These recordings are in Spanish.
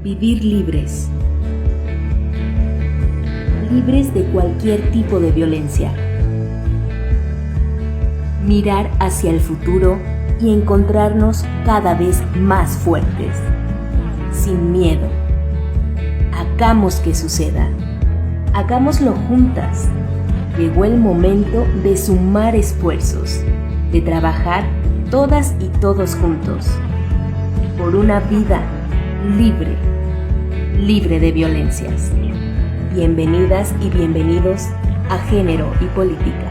Vivir libres. Libres de cualquier tipo de violencia. Mirar hacia el futuro y encontrarnos cada vez más fuertes. Sin miedo. Hagamos que suceda. Hagámoslo juntas. Llegó el momento de sumar esfuerzos, de trabajar todas y todos juntos, por una vida libre, libre de violencias. Bienvenidas y bienvenidos a Género y Política.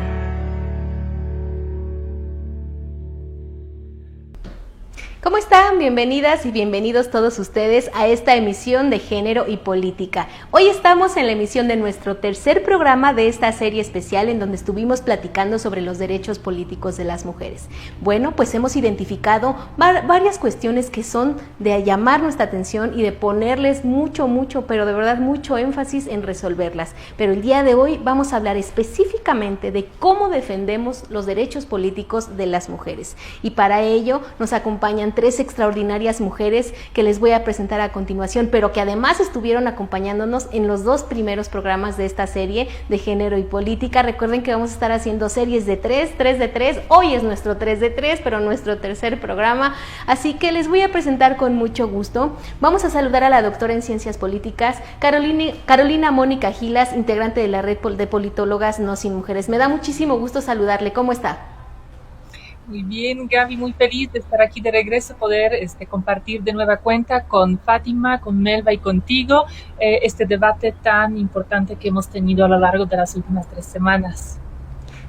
¿Cómo están? Bienvenidas y bienvenidos todos ustedes a esta emisión de Género y Política. Hoy estamos en la emisión de nuestro tercer programa de esta serie especial en donde estuvimos platicando sobre los derechos políticos de las mujeres. Bueno, pues hemos identificado varias cuestiones que son de llamar nuestra atención y de ponerles mucho, pero de verdad mucho énfasis en resolverlas. Pero el día de hoy vamos a hablar específicamente de cómo defendemos los derechos políticos de las mujeres. Y para ello nos acompañan tres extraordinarias mujeres que les voy a presentar a continuación, pero que además estuvieron acompañándonos en los dos primeros programas de esta serie de Género y Política. Recuerden que vamos a estar haciendo series de tres de tres. Hoy es nuestro 3 de 3, pero nuestro tercer programa, así que les voy a presentar con mucho gusto. Vamos a saludar a la doctora en Ciencias Políticas, Carolina Mónica Gilas, integrante de la Red de Politólogas No Sin Mujeres. Me da muchísimo gusto saludarle. ¿Cómo está? Muy bien, Gaby, muy feliz de estar aquí de regreso, poder compartir de nueva cuenta con Fátima, con Melba y contigo este debate tan importante que hemos tenido a lo largo de las últimas 3 semanas.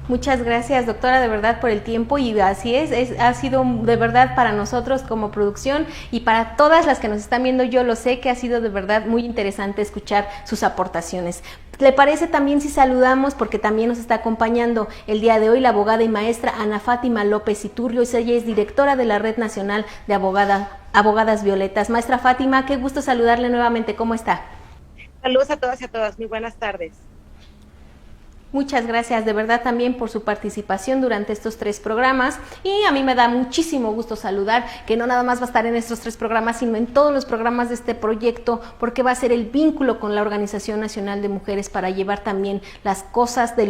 Muchas gracias, doctora, de verdad por el tiempo, y así ha sido de verdad para nosotros como producción y para todas las que nos están viendo. Yo lo sé que ha sido de verdad muy interesante escuchar sus aportaciones. ¿Le parece también si saludamos, porque también nos está acompañando el día de hoy la abogada y maestra Ana Fátima López Iturrios? Ella es directora de la Red Nacional de Abogadas Violetas. Maestra Fátima, qué gusto saludarle nuevamente. ¿Cómo está? Saludos a todas y a todas. Muy buenas tardes. Muchas gracias de verdad también por su participación durante estos 3 programas, y a mí me da muchísimo gusto saludar que no nada más va a estar en estos 3 programas, sino en todos los programas de este proyecto, porque va a ser el vínculo con la Organización Nacional de Mujeres para llevar también las cosas de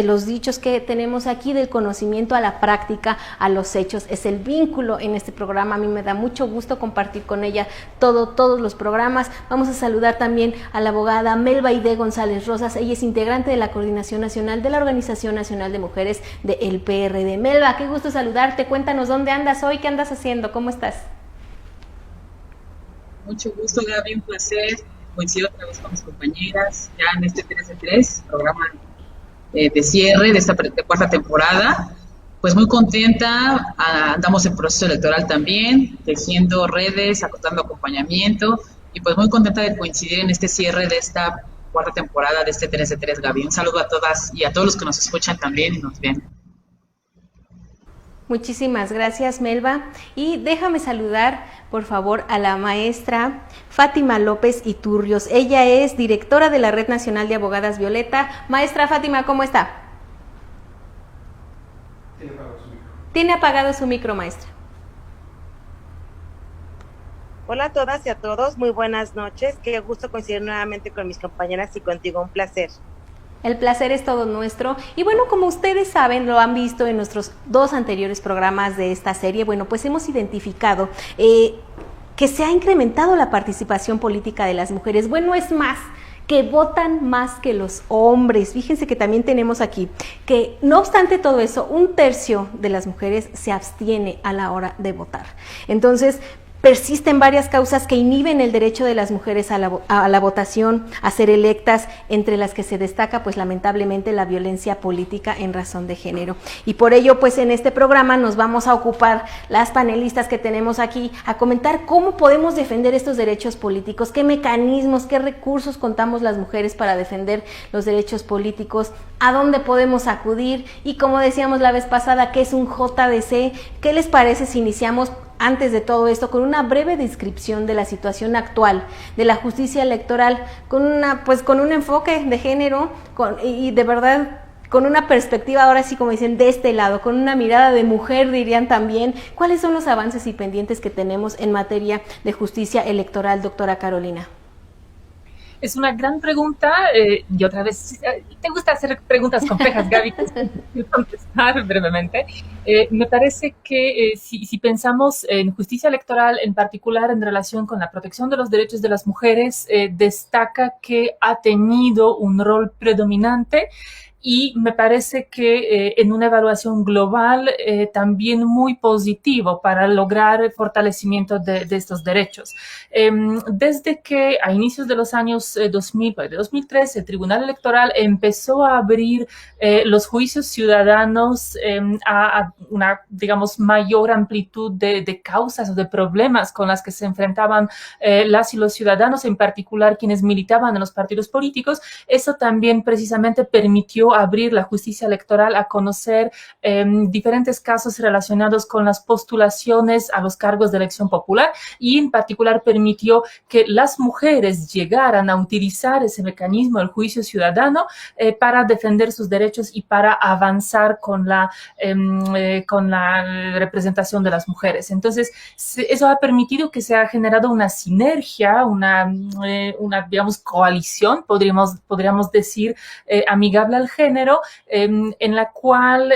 los dichos que tenemos aquí, del conocimiento a la práctica, a los hechos. Es el vínculo en este programa. A mí me da mucho gusto compartir con ella todos los programas. Vamos a saludar también a la abogada Melba Aide González Rosas. Ella es integrante de la Coordinación Nacional de la Organización Nacional de Mujeres del PRD. Melba, qué gusto saludarte. Cuéntanos dónde andas hoy, qué andas haciendo, ¿cómo estás? Mucho gusto, Gaby, un placer. Coincido otra vez con mis compañeras ya en este 3 de 3, programa de cierre de esta cuarta temporada. Pues muy contenta, andamos en proceso electoral también, tejiendo redes, acotando acompañamiento, y pues muy contenta de coincidir en este cierre de esta cuarta temporada de este 3 de 3, Gaby. Un saludo a todas y a todos los que nos escuchan también y nos ven. Muchísimas gracias, Melba. Y déjame saludar, por favor, a la maestra Fátima López Iturrios. Ella es directora de la Red Nacional de Abogadas Violeta. Maestra Fátima, ¿cómo está? Tiene apagado su micro, maestra. Hola a todas y a todos, muy buenas noches. Qué gusto coincidir nuevamente con mis compañeras y contigo, un placer. El placer es todo nuestro. Y bueno, como ustedes saben, lo han visto en nuestros 2 anteriores programas de esta serie, bueno, pues hemos identificado que se ha incrementado la participación política de las mujeres. Bueno, es más, que votan más que los hombres. Fíjense que también tenemos aquí que, no obstante todo eso, 1/3 de las mujeres se abstiene a la hora de votar. Entonces, persisten varias causas que inhiben el derecho de las mujeres a la votación, a ser electas, entre las que se destaca, pues lamentablemente, la violencia política en razón de género. Y por ello, pues en este programa nos vamos a ocupar, las panelistas que tenemos aquí, a comentar cómo podemos defender estos derechos políticos, qué mecanismos, qué recursos contamos las mujeres para defender los derechos políticos, a dónde podemos acudir, y como decíamos la vez pasada, qué es un JDC. ¿Qué les parece si iniciamos antes de todo esto con una breve descripción de la situación actual de la justicia electoral, con un enfoque de género y de verdad con una perspectiva, ahora sí como dicen, de este lado, con una mirada de mujer, dirían también, ¿cuáles son los avances y pendientes que tenemos en materia de justicia electoral, doctora Carolina? Es una gran pregunta y otra vez, te gusta hacer preguntas complejas, Gaby, quiero contestar brevemente. Me parece que si pensamos en justicia electoral, en particular en relación con la protección de los derechos de las mujeres, destaca que ha tenido un rol predominante y me parece que en una evaluación global también muy positivo para lograr el fortalecimiento de estos derechos. Desde que a inicios de los años 2000, de 2003, el Tribunal Electoral empezó a abrir los juicios ciudadanos a una, digamos, mayor amplitud de causas o de problemas con las que se enfrentaban las y los ciudadanos, en particular quienes militaban en los partidos políticos, eso también precisamente permitió abrir la justicia electoral a conocer diferentes casos relacionados con las postulaciones a los cargos de elección popular y en particular permitió que las mujeres llegaran a utilizar ese mecanismo del juicio ciudadano para defender sus derechos y para avanzar con la representación de las mujeres. Entonces, eso ha permitido que se ha generado una sinergia, una digamos, coalición, podríamos decir, amigable al género, en la cual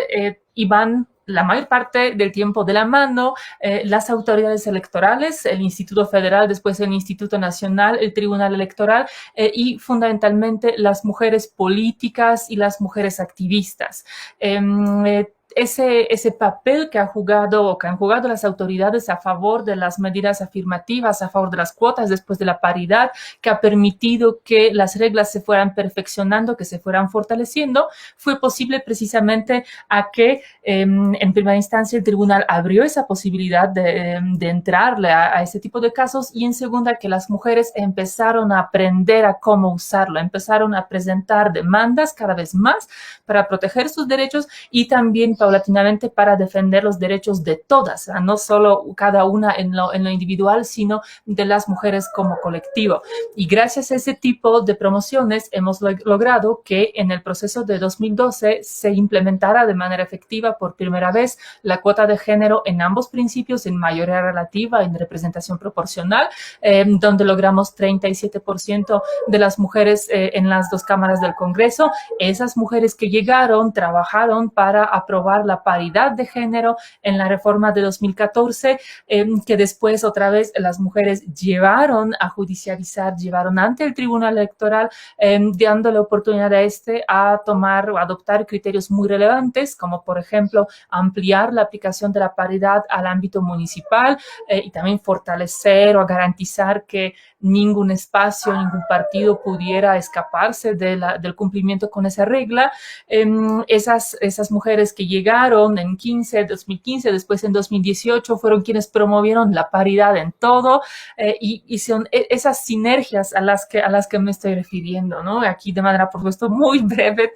iban la mayor parte del tiempo de la mano las autoridades electorales, el Instituto Federal, después el Instituto Nacional, el Tribunal Electoral y fundamentalmente las mujeres políticas y las mujeres activistas. Ese papel que han jugado las autoridades a favor de las medidas afirmativas, a favor de las cuotas después de la paridad, que ha permitido que las reglas se fueran perfeccionando, que se fueran fortaleciendo, fue posible precisamente a que en primera instancia el tribunal abrió esa posibilidad de entrarle a ese tipo de casos y en segunda que las mujeres empezaron a aprender a cómo usarlo, empezaron a presentar demandas cada vez más para proteger sus derechos y también paulatinamente para defender los derechos de todas, no solo cada una en lo individual, sino de las mujeres como colectivo. Y gracias a ese tipo de promociones hemos logrado que en el proceso de 2012 se implementara de manera efectiva por primera vez la cuota de género en ambos principios, en mayoría relativa, en representación proporcional, donde logramos 37% de las mujeres en las dos cámaras del Congreso. Esas mujeres que llegaron, trabajaron para aprobar la paridad de género en la reforma de 2014, que después otra vez las mujeres llevaron a judicializar, llevaron ante el Tribunal Electoral, dándole oportunidad a tomar o adoptar criterios muy relevantes, como por ejemplo ampliar la aplicación de la paridad al ámbito municipal y también fortalecer o garantizar que ningún espacio, ningún partido pudiera escaparse del cumplimiento con esa regla. Esas mujeres que llegaron en 2015, después en 2018, fueron quienes promovieron la paridad en todo y son esas sinergias a las que me estoy refiriendo, ¿no? Aquí de manera, por supuesto, muy breve,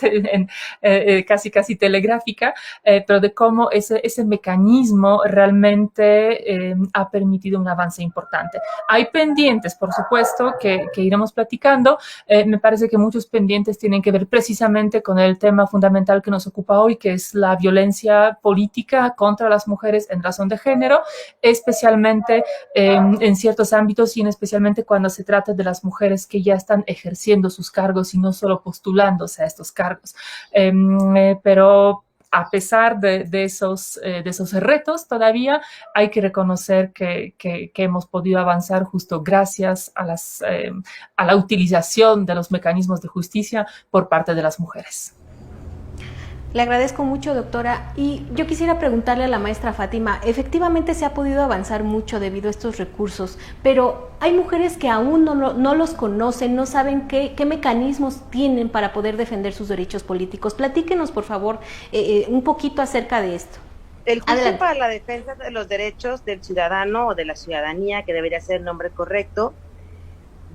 casi telegráfica, pero de cómo ese mecanismo realmente ha permitido un avance importante. Hay pendientes, por supuesto, que iremos platicando. Me parece que muchos pendientes tienen que ver precisamente con el tema fundamental que nos ocupa hoy, que es la violencia política contra las mujeres en razón de género, especialmente en ciertos ámbitos y especialmente cuando se trata de las mujeres que ya están ejerciendo sus cargos y no solo postulándose a estos cargos. Pero a pesar de esos retos, todavía hay que reconocer que hemos podido avanzar justo gracias a la utilización de los mecanismos de justicia por parte de las mujeres. Le agradezco mucho, doctora, y yo quisiera preguntarle a la maestra Fátima, efectivamente se ha podido avanzar mucho debido a estos recursos, pero hay mujeres que aún no los conocen, no saben qué mecanismos tienen para poder defender sus derechos políticos. Platíquenos, por favor, un poquito acerca de esto. El juicio para la defensa de los derechos del ciudadano o de la ciudadanía, que debería ser el nombre correcto,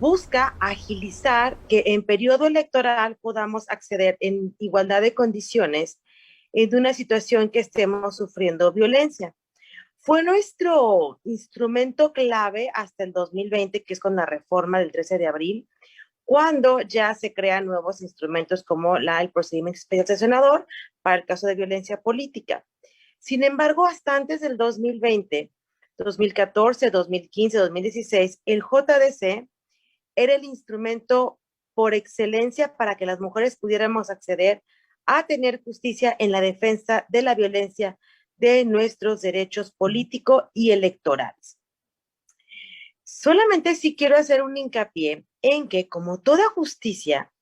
busca agilizar que en periodo electoral podamos acceder en igualdad de condiciones en una situación que estemos sufriendo violencia. Fue nuestro instrumento clave hasta el 2020, que es con la reforma del 13 de abril, cuando ya se crean nuevos instrumentos como el procedimiento especial sancionador para el caso de violencia política. Sin embargo, hasta antes del 2020, 2014, 2015, 2016, el JDC era el instrumento por excelencia para que las mujeres pudiéramos acceder a tener justicia en la defensa de la violencia de nuestros derechos políticos y electorales. Solamente sí quiero hacer un hincapié en que, como toda justicia,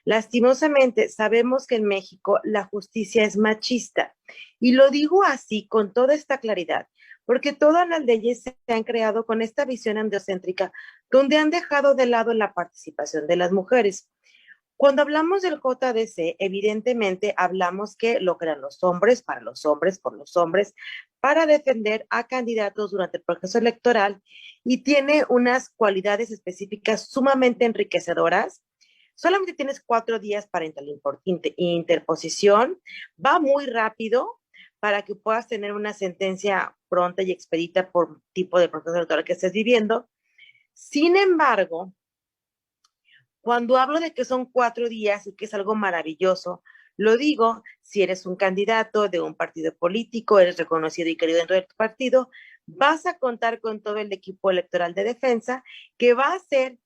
lastimosamente sabemos que en México la justicia es machista. Y lo digo así con toda esta claridad, porque todas las leyes se han creado con esta visión androcéntrica, donde han dejado de lado la participación de las mujeres. Cuando hablamos del JDC, evidentemente hablamos que lo crean los hombres, para los hombres, por los hombres, para defender a candidatos durante el proceso electoral, y tiene unas cualidades específicas sumamente enriquecedoras. Solamente tienes 4 días para interposición, va muy rápido para que puedas tener una sentencia pronta y expedita por tipo de proceso electoral que estés viviendo. Sin embargo, cuando hablo de que son 4 días y que es algo maravilloso, lo digo si eres un candidato de un partido político, eres reconocido y querido dentro de tu partido, vas a contar con todo el equipo electoral de defensa que va a hacer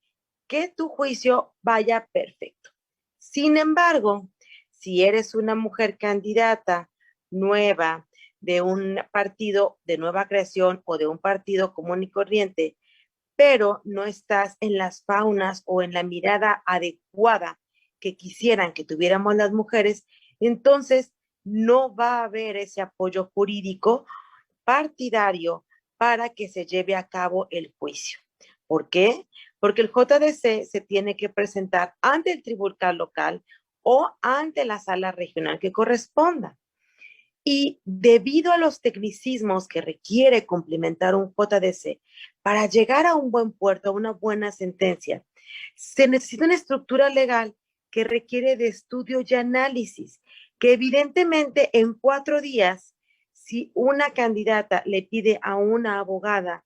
que tu juicio vaya perfecto. Sin embargo, si eres una mujer candidata nueva de un partido de nueva creación o de un partido común y corriente, pero no estás en las faunas o en la mirada adecuada que quisieran que tuviéramos las mujeres, entonces no va a haber ese apoyo jurídico partidario para que se lleve a cabo el juicio. ¿Por qué? Porque el JDC se tiene que presentar ante el tribunal local o ante la sala regional que corresponda. Y debido a los tecnicismos que requiere cumplimentar un JDC para llegar a un buen puerto, a una buena sentencia, se necesita una estructura legal que requiere de estudio y análisis, que evidentemente en 4 días, si una candidata le pide a una abogada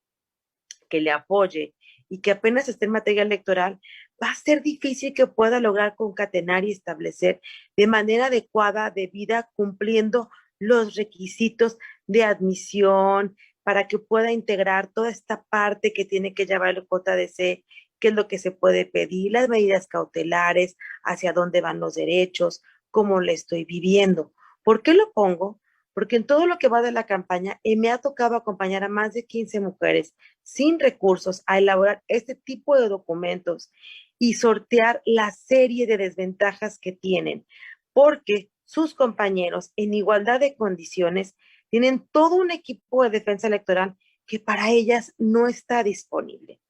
que le apoye y que apenas esté en materia electoral, va a ser difícil que pueda lograr concatenar y establecer de manera adecuada, debida, cumpliendo los requisitos de admisión para que pueda integrar toda esta parte que tiene que llevar el JDC, qué es lo que se puede pedir, las medidas cautelares, hacia dónde van los derechos, cómo le estoy viviendo. ¿Por qué lo pongo? Porque en todo lo que va de la campaña me ha tocado acompañar a más de 15 mujeres sin recursos a elaborar este tipo de documentos y sortear la serie de desventajas que tienen, porque sus compañeros en igualdad de condiciones tienen todo un equipo de defensa electoral que para ellas no está disponible.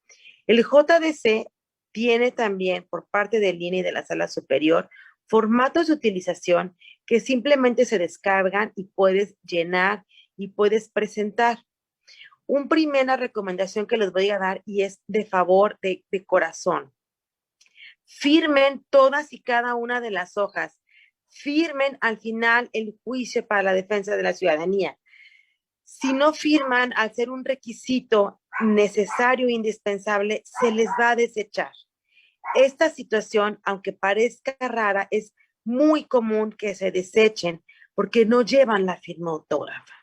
El JDC tiene también por parte del INE y de la Sala Superior formatos de utilización que simplemente se descargan y puedes llenar y puedes presentar. Una primera recomendación que les voy a dar, y es de favor, de corazón: firmen todas y cada una de las hojas, firmen al final el juicio para la defensa de la ciudadanía. Si no firman, al ser un requisito necesario e indispensable, se les va a desechar. Esta situación, aunque parezca rara, es muy común que se desechen porque no llevan la firma autógrafa.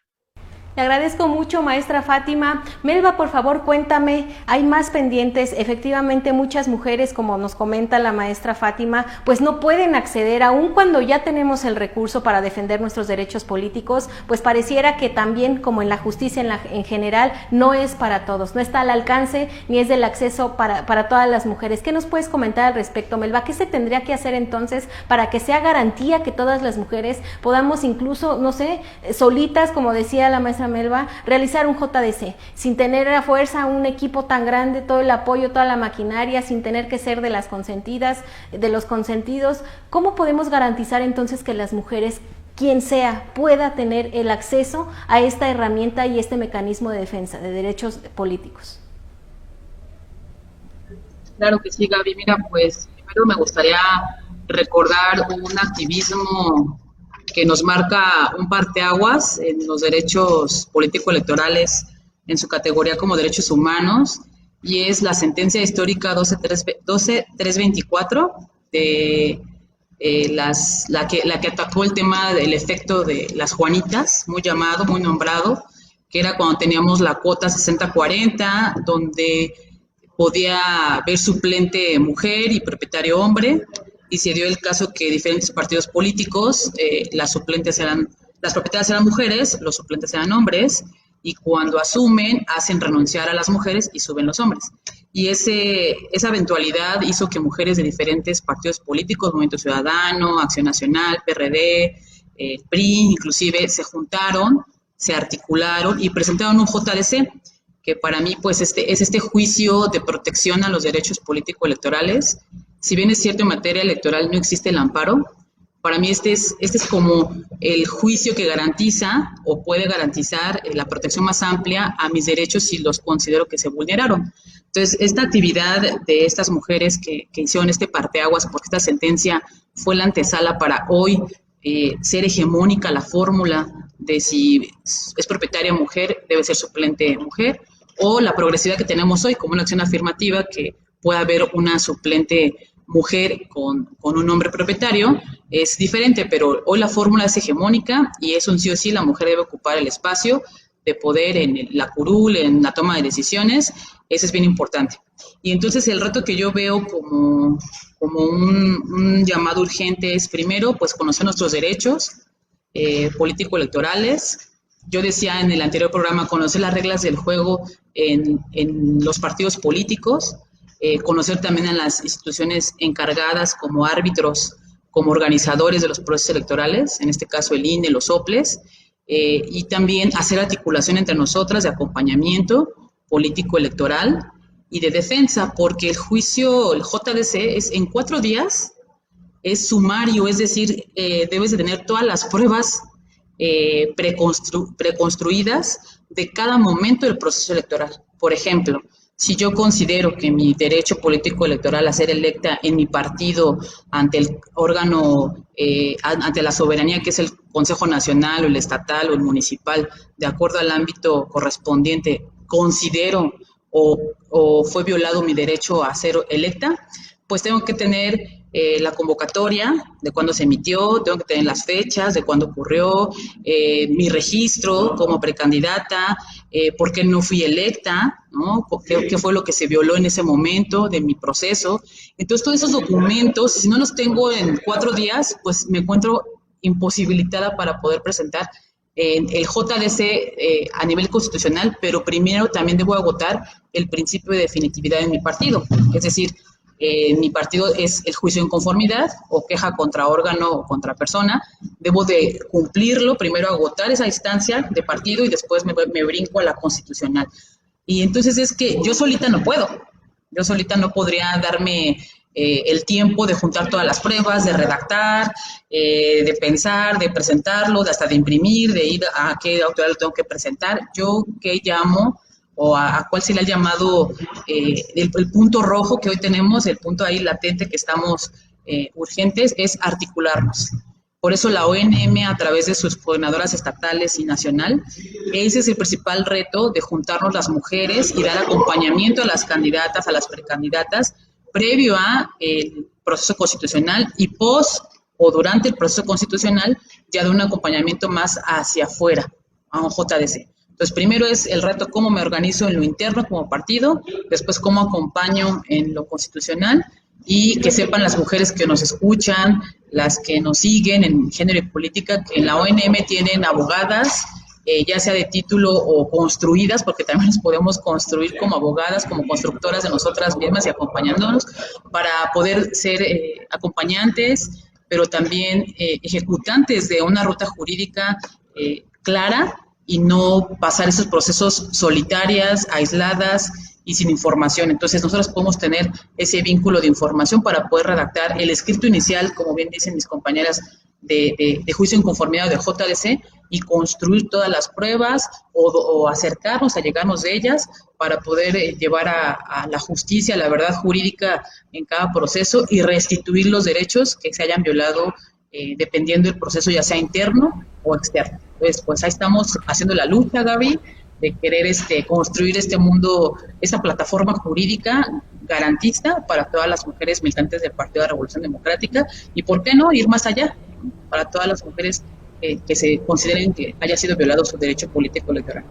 Le agradezco mucho, maestra Fátima. Melba, por favor, cuéntame, hay más pendientes. Efectivamente, muchas mujeres, como nos comenta la maestra Fátima, pues no pueden acceder, aun cuando ya tenemos el recurso para defender nuestros derechos políticos, pues pareciera que también, como en la justicia en general, no es para todos, no está al alcance ni es del acceso para todas las mujeres. ¿Qué nos puedes comentar al respecto, Melba? ¿Qué se tendría que hacer entonces para que sea garantía que todas las mujeres podamos incluso, no sé, solitas, como decía la maestra Melba, realizar un JDC, sin tener a fuerza un equipo tan grande, todo el apoyo, toda la maquinaria, sin tener que ser de las consentidas, de los consentidos? ¿Cómo podemos garantizar entonces que las mujeres, quien sea, pueda tener el acceso a esta herramienta y este mecanismo de defensa de derechos políticos? Claro que sí, Gaby. Mira, pues primero me gustaría recordar un activismo que nos marca un parteaguas en los derechos político-electorales en su categoría como derechos humanos, y es la sentencia histórica 12324 de la que atacó el tema del efecto de las Juanitas, muy llamado, muy nombrado, que era cuando teníamos la cuota 60-40, donde podía haber suplente mujer y propietario hombre, y se dio el caso que diferentes partidos políticos, las propietarias eran mujeres, los suplentes eran hombres, y cuando asumen, hacen renunciar a las mujeres y suben los hombres. Y esa eventualidad hizo que mujeres de diferentes partidos políticos, Movimiento Ciudadano, Acción Nacional, PRD, PRI, inclusive, se juntaron, se articularon y presentaron un JDC, que para mí pues es este juicio de protección a los derechos político-electorales. Si bien es cierto, en materia electoral no existe el amparo, para mí este es como el juicio que garantiza o puede garantizar la protección más amplia a mis derechos si los considero que se vulneraron. Entonces, esta actividad de estas mujeres que hicieron este parteaguas, porque esta sentencia fue la antesala para hoy ser hegemónica la fórmula de si es propietaria mujer, debe ser suplente mujer, o la progresividad que tenemos hoy como una acción afirmativa que pueda haber una suplente mujer con un hombre propietario, es diferente, pero hoy la fórmula es hegemónica y es un sí o sí, la mujer debe ocupar el espacio de poder en la curul, en la toma de decisiones, eso es bien importante. Y entonces el reto que yo veo como un llamado urgente es primero, pues conocer nuestros derechos político-electorales. Yo decía en el anterior programa, conocer las reglas del juego en los partidos políticos, conocer también a las instituciones encargadas como árbitros, como organizadores de los procesos electorales, en este caso el INE, los OPLES, y también hacer articulación entre nosotras de acompañamiento político-electoral y de defensa, porque el juicio, el JDC, es en 4 días, es sumario, es decir, debes de tener todas las pruebas preconstruidas de cada momento del proceso electoral. Por ejemplo, si yo considero que mi derecho político electoral a ser electa en mi partido ante el órgano, ante la soberanía que es el Consejo Nacional o el estatal o el municipal, de acuerdo al ámbito correspondiente, considero o fue violado mi derecho a ser electa, pues tengo que tener la convocatoria de cuándo se emitió, tengo que tener las fechas de cuándo ocurrió, mi registro como precandidata, por qué no fui electa, ¿no? ¿Qué fue lo que se violó en ese momento de mi proceso? Entonces, todos esos documentos, si no los tengo en 4 días, pues me encuentro imposibilitada para poder presentar el JDC a nivel constitucional, pero primero también debo agotar el principio de definitividad en mi partido, es decir, mi partido es el juicio de inconformidad o queja contra órgano o contra persona, debo de cumplirlo, primero agotar esa instancia de partido y después me brinco a la constitucional. Y entonces es que yo solita no puedo, yo solita no podría darme el tiempo de juntar todas las pruebas, de redactar, de pensar, de presentarlo, de hasta de imprimir, de ir a qué autoridad lo tengo que presentar. Yo qué llamo o a cuál sería el llamado, el punto rojo que hoy tenemos, el punto ahí latente que estamos urgentes, es articularnos. Por eso la ONM, a través de sus coordinadoras estatales y nacional, ese es el principal reto de juntarnos las mujeres y dar acompañamiento a las candidatas, a las precandidatas, previo a el proceso constitucional y post o durante el proceso constitucional, ya de un acompañamiento más hacia afuera, a un JDC. Entonces, primero es el reto cómo me organizo en lo interno como partido, después cómo acompaño en lo constitucional y que sepan las mujeres que nos escuchan, las que nos siguen en género y política, que en la ONM tienen abogadas, ya sea de título o construidas, porque también nos podemos construir como abogadas, como constructoras de nosotras mismas y acompañándonos para poder ser acompañantes, pero también ejecutantes de una ruta jurídica clara, y no pasar esos procesos solitarias, aisladas y sin información. Entonces, nosotros podemos tener ese vínculo de información para poder redactar el escrito inicial, como bien dicen mis compañeras, de juicio en conformidad de JDC y construir todas las pruebas o acercarnos a llegarnos de ellas para poder llevar a la justicia, a la verdad jurídica en cada proceso y restituir los derechos que se hayan violado dependiendo del proceso, ya sea interno o externo. Entonces, pues ahí estamos haciendo la lucha, Gaby, de querer construir este mundo, esta plataforma jurídica garantista para todas las mujeres militantes del Partido de la Revolución Democrática y, ¿por qué no, ir más allá para todas las mujeres que se consideren que haya sido violado su derecho político electoral?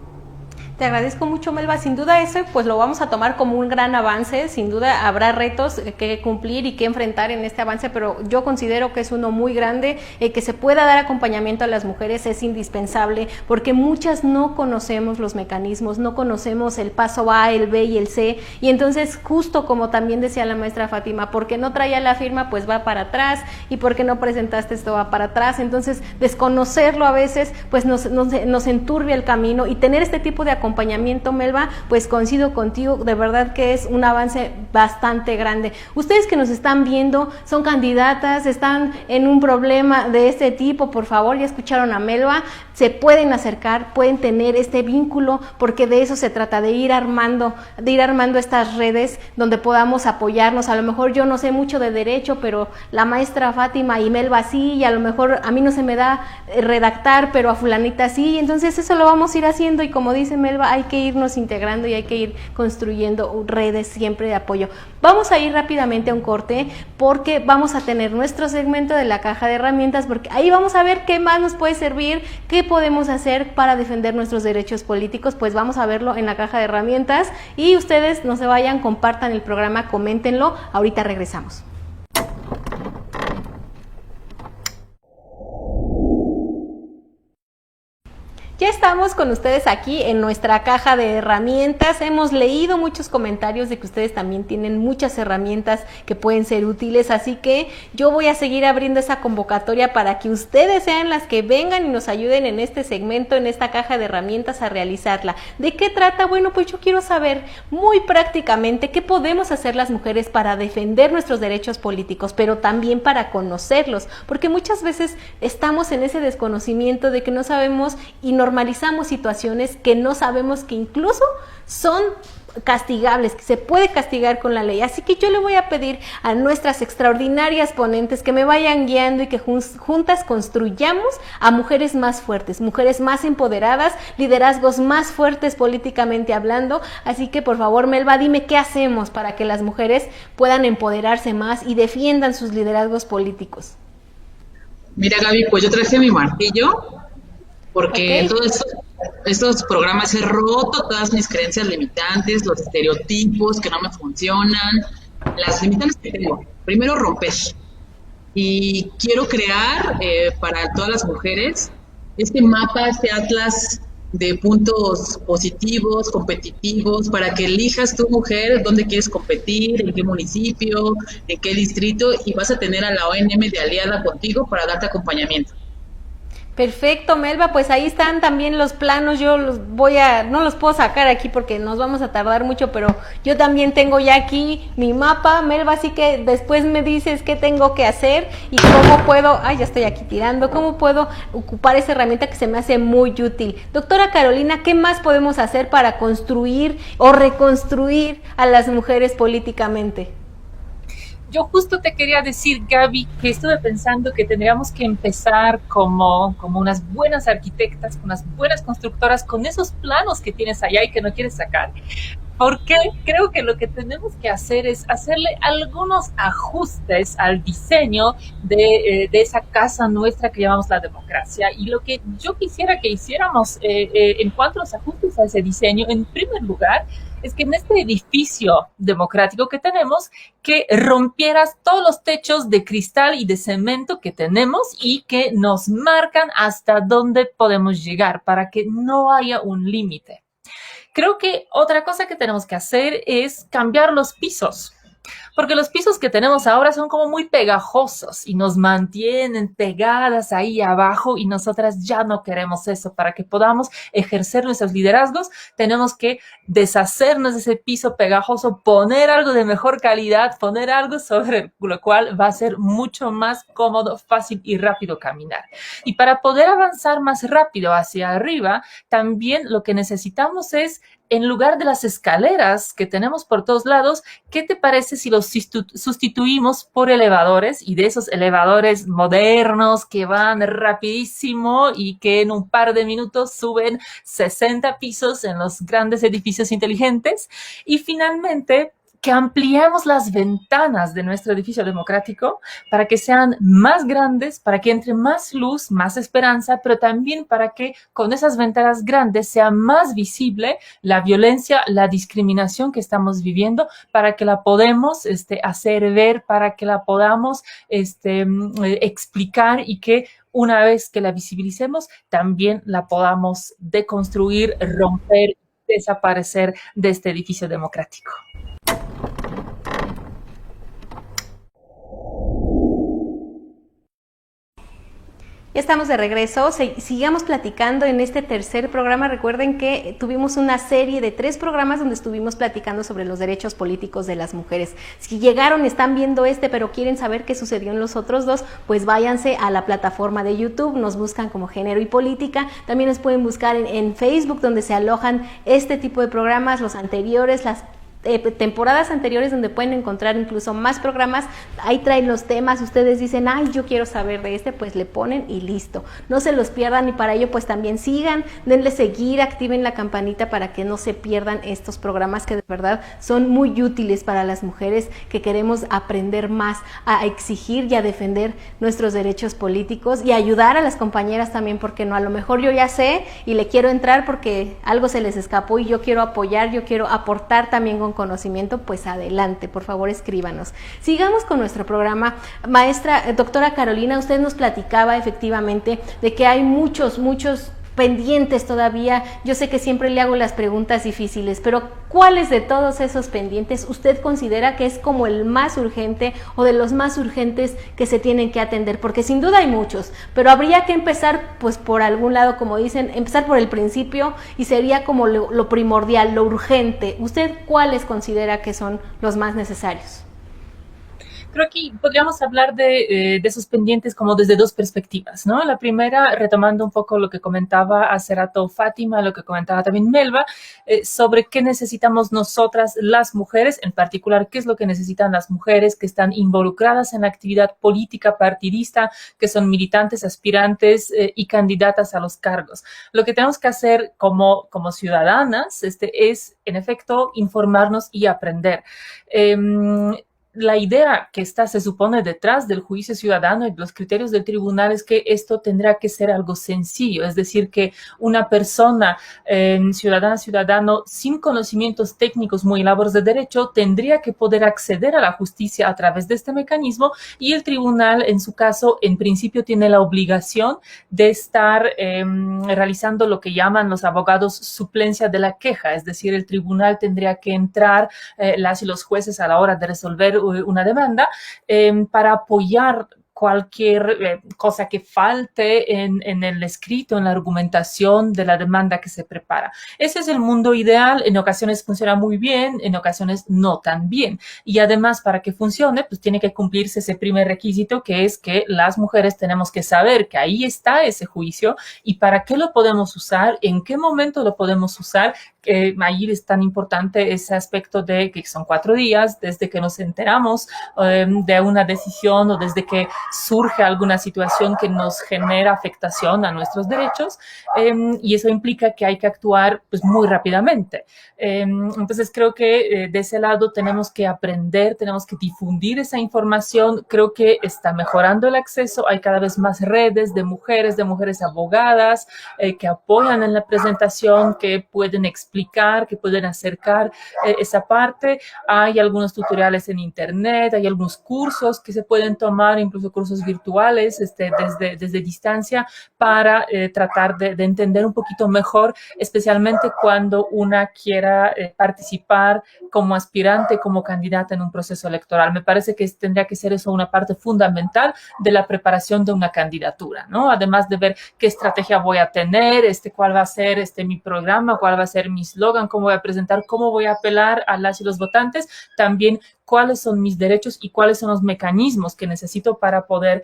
Te agradezco mucho, Melba. Sin duda eso pues lo vamos a tomar como un gran avance. Sin duda habrá retos que cumplir y que enfrentar en este avance, pero yo considero que es uno muy grande. Que se pueda dar acompañamiento a las mujeres es indispensable, porque muchas no conocemos los mecanismos, no conocemos el paso A, el B y el C, y entonces justo como también decía la maestra Fátima, porque no traía la firma pues va para atrás, y porque no presentaste esto va para atrás. Entonces desconocerlo a veces pues nos enturbia el camino, y tener este tipo de acompañamiento, Melba, pues coincido contigo, de verdad que es un avance bastante grande. Ustedes que nos están viendo, son candidatas, están en un problema de este tipo, por favor, ya escucharon a Melba, se pueden acercar, pueden tener este vínculo, porque de eso se trata, de ir armando estas redes donde podamos apoyarnos. A lo mejor yo no sé mucho de derecho, pero la maestra Fátima y Melba sí, y a lo mejor a mí no se me da redactar, pero a fulanita sí, entonces eso lo vamos a ir haciendo, y como dice Melba, hay que irnos integrando y hay que ir construyendo redes siempre de apoyo. Vamos a ir rápidamente a un corte, porque vamos a tener nuestro segmento de la caja de herramientas, porque ahí vamos a ver qué más nos puede servir, qué podemos hacer para defender nuestros derechos políticos. Pues vamos a verlo en la caja de herramientas, y ustedes no se vayan, compartan el programa, coméntenlo. Ahorita regresamos. Ya estamos con ustedes aquí en nuestra caja de herramientas. Hemos leído muchos comentarios de que ustedes también tienen muchas herramientas que pueden ser útiles, así que yo voy a seguir abriendo esa convocatoria para que ustedes sean las que vengan y nos ayuden en este segmento, en esta caja de herramientas, a realizarla. ¿De qué trata? Bueno, pues yo quiero saber muy prácticamente qué podemos hacer las mujeres para defender nuestros derechos políticos, pero también para conocerlos, porque muchas veces estamos en ese desconocimiento de que no sabemos y normalizamos situaciones que no sabemos que incluso son castigables, que se puede castigar con la ley. Así que yo le voy a pedir a nuestras extraordinarias ponentes que me vayan guiando y que juntas construyamos a mujeres más fuertes, mujeres más empoderadas, liderazgos más fuertes políticamente hablando. Así que por favor, Melba, dime qué hacemos para que las mujeres puedan empoderarse más y defiendan sus liderazgos políticos. Mira, Gaby, pues yo traje mi martillo, porque en todos estos programas he roto todas mis creencias limitantes, los estereotipos que no me funcionan, las limitantes que tengo. Primero, romper. Y quiero crear para todas las mujeres este mapa, este atlas de puntos positivos, competitivos, para que elijas tu mujer dónde quieres competir, en qué municipio, en qué distrito, y vas a tener a la ONM de aliada contigo para darte acompañamiento. Perfecto, Melba, pues ahí están también los planos. Yo no los puedo sacar aquí porque nos vamos a tardar mucho, pero yo también tengo ya aquí mi mapa, Melba, así que después me dices qué tengo que hacer y cómo puedo, ya estoy aquí tirando, cómo puedo ocupar esa herramienta que se me hace muy útil. Doctora Carolina, ¿qué más podemos hacer para construir o reconstruir a las mujeres políticamente? Yo justo te quería decir, Gaby, que estuve pensando que tendríamos que empezar como unas buenas arquitectas, unas buenas constructoras, con esos planos que tienes allá y que no quieres sacar. Porque creo que lo que tenemos que hacer es hacerle algunos ajustes al diseño de esa casa nuestra que llamamos la democracia. Y lo que yo quisiera que hiciéramos en cuanto a los ajustes a ese diseño, en primer lugar, es que en este edificio democrático que tenemos, que rompieras todos los techos de cristal y de cemento que tenemos y que nos marcan hasta dónde podemos llegar para que no haya un límite. Creo que otra cosa que tenemos que hacer es cambiar los pisos, porque los pisos que tenemos ahora son como muy pegajosos y nos mantienen pegadas ahí abajo, y nosotras ya no queremos eso. Para que podamos ejercer nuestros liderazgos, tenemos que deshacernos de ese piso pegajoso, poner algo de mejor calidad, poner algo sobre lo cual va a ser mucho más cómodo, fácil y rápido caminar. Y para poder avanzar más rápido hacia arriba, también lo que necesitamos es en lugar de las escaleras que tenemos por todos lados, ¿qué te parece si los sustituimos por elevadores, y de esos elevadores modernos que van rapidísimo y que en un par de minutos suben 60 pisos en los grandes edificios inteligentes? Y finalmente, que ampliemos las ventanas de nuestro edificio democrático para que sean más grandes, para que entre más luz, más esperanza, pero también para que con esas ventanas grandes sea más visible la violencia, la discriminación que estamos viviendo, para que la podamos hacer ver, para que la podamos explicar, y que una vez que la visibilicemos, también la podamos deconstruir, romper, desaparecer de este edificio democrático. Ya estamos de regreso, sigamos platicando en este tercer programa. Recuerden que tuvimos una serie de 3 programas donde estuvimos platicando sobre los derechos políticos de las mujeres. Si llegaron, están viendo pero quieren saber qué sucedió en los otros 2, pues váyanse a la plataforma de YouTube, nos buscan como Género y Política. También nos pueden buscar en Facebook, donde se alojan este tipo de programas, los anteriores, las temporadas anteriores, donde pueden encontrar incluso más programas. Ahí traen los temas, ustedes dicen, ay, yo quiero saber de pues le ponen y listo. No se los pierdan, y para ello pues también sigan, denle seguir, activen la campanita para que no se pierdan estos programas que de verdad son muy útiles para las mujeres que queremos aprender más a exigir y a defender nuestros derechos políticos, y ayudar a las compañeras también, porque no, a lo mejor yo ya sé y le quiero entrar porque algo se les escapó y yo quiero apoyar, yo quiero aportar también con conocimiento. Pues adelante, por favor escríbanos. Sigamos con nuestro programa. Maestra, doctora Carolina, usted nos platicaba efectivamente de que hay muchos pendientes todavía. Yo sé que siempre le hago las preguntas difíciles, pero ¿cuáles de todos esos pendientes usted considera que es como el más urgente, o de los más urgentes que se tienen que atender? Porque sin duda hay muchos, pero habría que empezar pues por algún lado, como dicen, empezar por el principio, y sería como lo primordial, lo urgente. ¿Usted cuáles considera que son los más necesarios? Creo que podríamos hablar de esos pendientes como desde 2 perspectivas, ¿no? La primera, retomando un poco lo que comentaba hace rato Fátima, lo que comentaba también Melba, sobre qué necesitamos nosotras las mujeres, en particular, qué es lo que necesitan las mujeres que están involucradas en la actividad política partidista, que son militantes, aspirantes y candidatas a los cargos. Lo que tenemos que hacer como ciudadanas es, en efecto, informarnos y aprender. La idea que se supone detrás del juicio ciudadano y de los criterios del tribunal es que esto tendrá que ser algo sencillo, es decir, que una persona, ciudadano, sin conocimientos técnicos muy elaborados de derecho, tendría que poder acceder a la justicia a través de este mecanismo, y el tribunal, en su caso, en principio tiene la obligación de estar realizando lo que llaman los abogados suplencia de la queja, es decir, el tribunal tendría que entrar, las y los jueces, a la hora de resolver una demanda, para apoyar cualquier cosa que falte en el escrito, en la argumentación de la demanda que se prepara. Ese es el mundo ideal. En ocasiones funciona muy bien, en ocasiones no tan bien. Y además, para que funcione, pues tiene que cumplirse ese primer requisito, que es que las mujeres tenemos que saber que ahí está ese juicio y para qué lo podemos usar, en qué momento lo podemos usar. Ahí es tan importante ese aspecto de que son 4 días desde que nos enteramos de una decisión, o desde que surge alguna situación que nos genera afectación a nuestros derechos, y eso implica que hay que actuar pues muy rápidamente. Entonces creo que de ese lado tenemos que aprender, tenemos que difundir esa información. Creo que está mejorando el acceso, hay cada vez más redes de mujeres abogadas que apoyan en la presentación, que pueden explicar, que pueden acercar esa parte. Hay algunos tutoriales en internet, hay algunos cursos que se pueden tomar, incluso cursos virtuales desde distancia, para tratar de entender un poquito mejor, especialmente cuando una quiera participar como aspirante, como candidata en un proceso electoral. Me parece que tendría que ser eso una parte fundamental de la preparación de una candidatura, ¿no? Además de ver qué estrategia voy a tener, cuál va a ser mi programa, cuál va a ser mi eslogan, cómo voy a presentar, cómo voy a apelar a las y los votantes, también cuáles son mis derechos y cuáles son los mecanismos que necesito para poder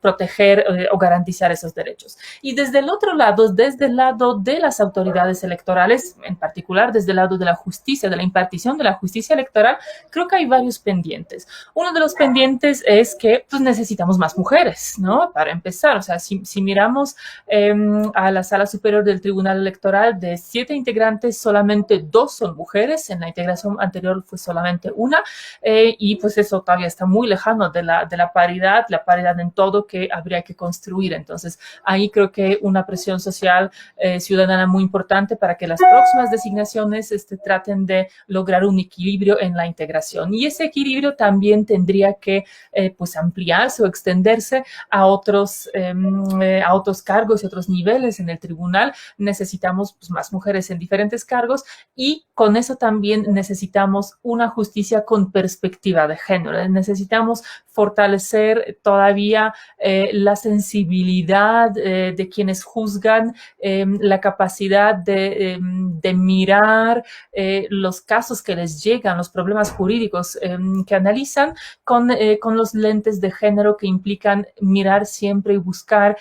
proteger o garantizar esos derechos. Y desde el otro lado, desde el lado de las autoridades electorales, en particular desde el lado de la justicia, de la impartición de la justicia electoral, creo que hay varios pendientes. Uno de los pendientes es que pues, necesitamos más mujeres, ¿no? Para empezar, o sea, si miramos a la Sala Superior del Tribunal Electoral, de 7 integrantes, solamente 2 son mujeres. En la integración anterior fue solamente una, y pues eso todavía está muy lejano de la paridad en todo que habría que construir. Entonces, ahí creo que una presión social ciudadana muy importante para que las próximas designaciones traten de lograr un equilibrio en la integración. Y ese equilibrio también tendría que pues ampliarse o extenderse a otros cargos y otros niveles en el tribunal. Necesitamos pues, más mujeres en diferentes cargos y con eso también necesitamos una justicia con perspectiva de género. Necesitamos fortalecer todavía la sensibilidad de quienes juzgan, la capacidad de mirar los casos que les llegan, los problemas jurídicos que analizan con los lentes de género que implican mirar siempre y buscar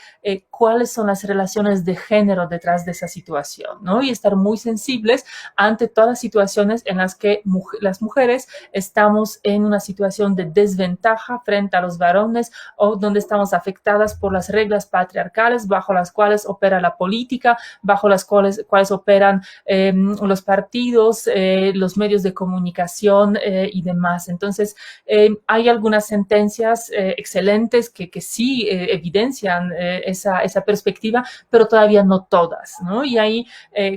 cuáles son las relaciones de género detrás de esa situación, ¿no? Y estar muy sensibles ante todas situaciones en las que las mujeres estamos en una situación de desventaja frente a los varones o donde estamos afectadas por las reglas patriarcales bajo las cuales opera la política, bajo las cuales operan los partidos, los medios de comunicación y demás. Entonces, hay algunas sentencias excelentes que sí evidencian esa perspectiva, pero todavía no todas, ¿no? Y ahí,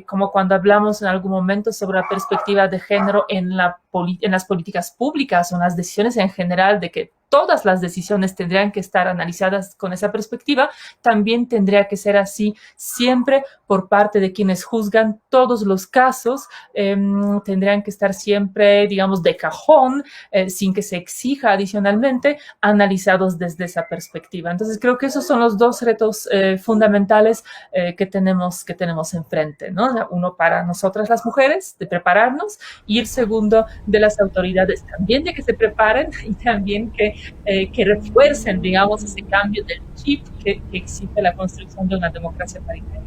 como cuando hablamos en algún momento sobre la perspectiva de género en las políticas públicas o en las decisiones en general, de que todas las decisiones tendrían que estar analizadas con esa perspectiva, también tendría que ser así siempre por parte de quienes juzgan todos los casos, tendrían que estar siempre, digamos, de cajón, sin que se exija adicionalmente, analizados desde esa perspectiva. Entonces, creo que esos son los dos retos fundamentales que tenemos enfrente, ¿no? Uno para nosotras las mujeres, de prepararnos, y el segundo de las autoridades también de que se preparen y también que refuercen, digamos, ese cambio del chip que exige la construcción de una democracia paritaria.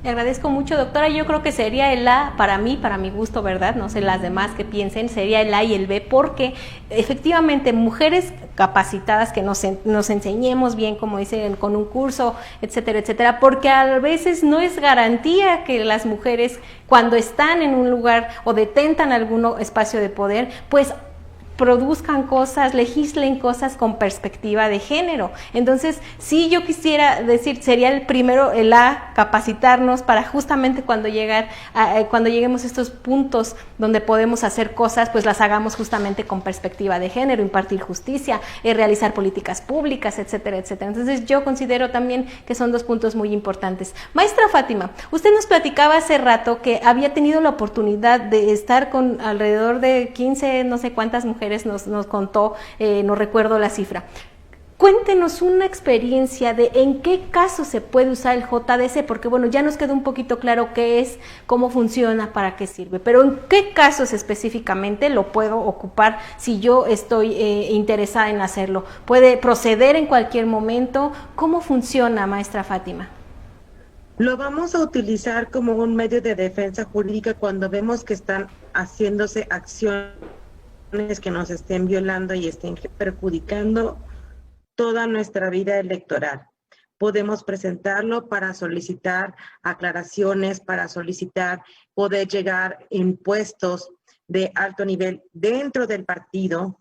Le agradezco mucho, doctora. Yo creo que sería el A para mí, para mi gusto, ¿verdad? No sé las demás que piensen, sería el A y el B, porque efectivamente mujeres capacitadas que nos enseñemos bien, como dicen, con un curso, etcétera, etcétera, porque a veces no es garantía que las mujeres, cuando están en un lugar o detentan algún espacio de poder, pues produzcan cosas, legislen cosas con perspectiva de género. Entonces, sí, yo quisiera decir, sería el primero, el A, capacitarnos para justamente cuando lleguemos a estos puntos donde podemos hacer cosas, pues las hagamos justamente con perspectiva de género, impartir justicia, realizar políticas públicas, etcétera, etcétera. Entonces, yo considero también que son dos puntos muy importantes. Maestra Fátima, usted nos platicaba hace rato que había tenido la oportunidad de estar con alrededor de 15, no sé cuántas mujeres nos contó, no recuerdo la cifra. Cuéntenos una experiencia de en qué caso se puede usar el JDC, porque bueno, ya nos quedó un poquito claro qué es, cómo funciona, para qué sirve, pero en qué casos específicamente lo puedo ocupar si yo estoy interesada en hacerlo. ¿Puede proceder en cualquier momento? ¿Cómo funciona, maestra Fátima? Lo vamos a utilizar como un medio de defensa jurídica cuando vemos que están haciéndose acciones que nos estén violando y estén perjudicando toda nuestra vida electoral. Podemos presentarlo para solicitar aclaraciones, para solicitar poder llegar en puestos de alto nivel dentro del partido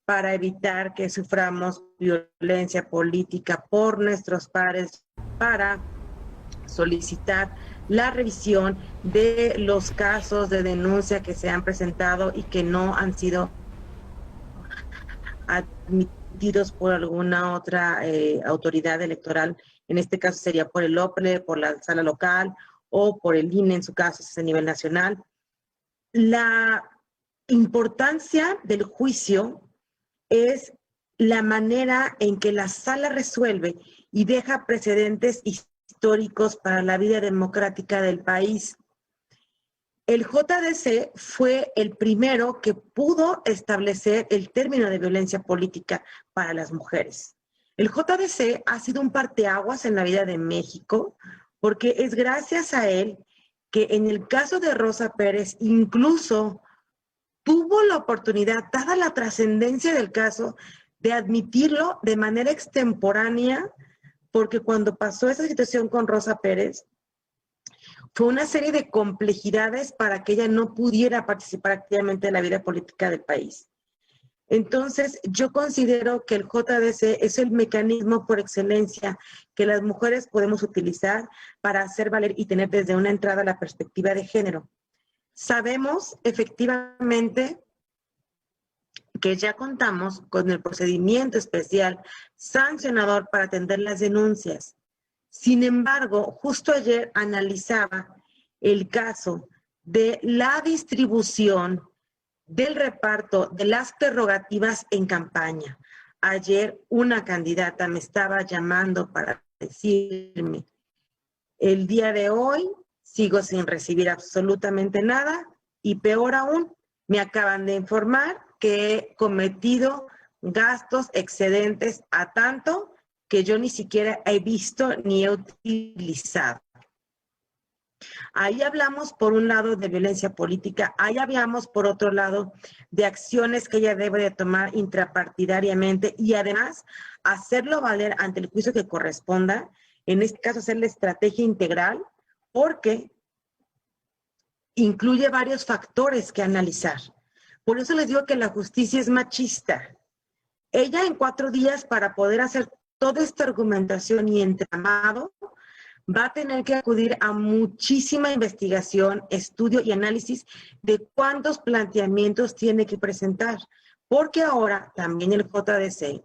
para evitar que suframos violencia política por nuestros pares, para solicitar la revisión de los casos de denuncia que se han presentado y que no han sido admitidos por alguna otra autoridad electoral. En este caso sería por el OPLE, por la sala local o por el INE, en su caso es a nivel nacional. La importancia del juicio es la manera en que la sala resuelve y deja precedentes históricos para la vida democrática del país. el JDC fue el primero que pudo establecer el término de violencia política para las mujeres. El JDC ha sido un parteaguas en la vida de México, porque es gracias a él que en el caso de Rosa Pérez incluso tuvo la oportunidad, dada la trascendencia del caso, de admitirlo de manera extemporánea, porque cuando pasó esa situación con Rosa Pérez, fue una serie de complejidades para que ella no pudiera participar activamente en la vida política del país. Entonces, yo considero que el JDC es el mecanismo por excelencia que las mujeres podemos utilizar para hacer valer y tener desde una entrada la perspectiva de género. Sabemos efectivamente que ya contamos con el procedimiento especial sancionador para atender las denuncias. Sin embargo, justo ayer analizaba el caso de la distribución del reparto de las prerrogativas en campaña. Ayer una candidata me estaba llamando para decirme, el día de hoy sigo sin recibir absolutamente nada y peor aún, me acaban de informar que he cometido gastos excedentes a tanto que yo ni siquiera he visto ni he utilizado. Ahí hablamos por un lado de violencia política, ahí hablamos por otro lado de acciones que ella debe de tomar intrapartidariamente y además hacerlo valer ante el juicio que corresponda, en este caso hacer la estrategia integral, porque incluye varios factores que analizar. Por eso les digo que la justicia es machista. Ella en 4 días para poder hacer toda esta argumentación y entramado, va a tener que acudir a muchísima investigación, estudio y análisis de cuántos planteamientos tiene que presentar. Porque ahora también el JDC,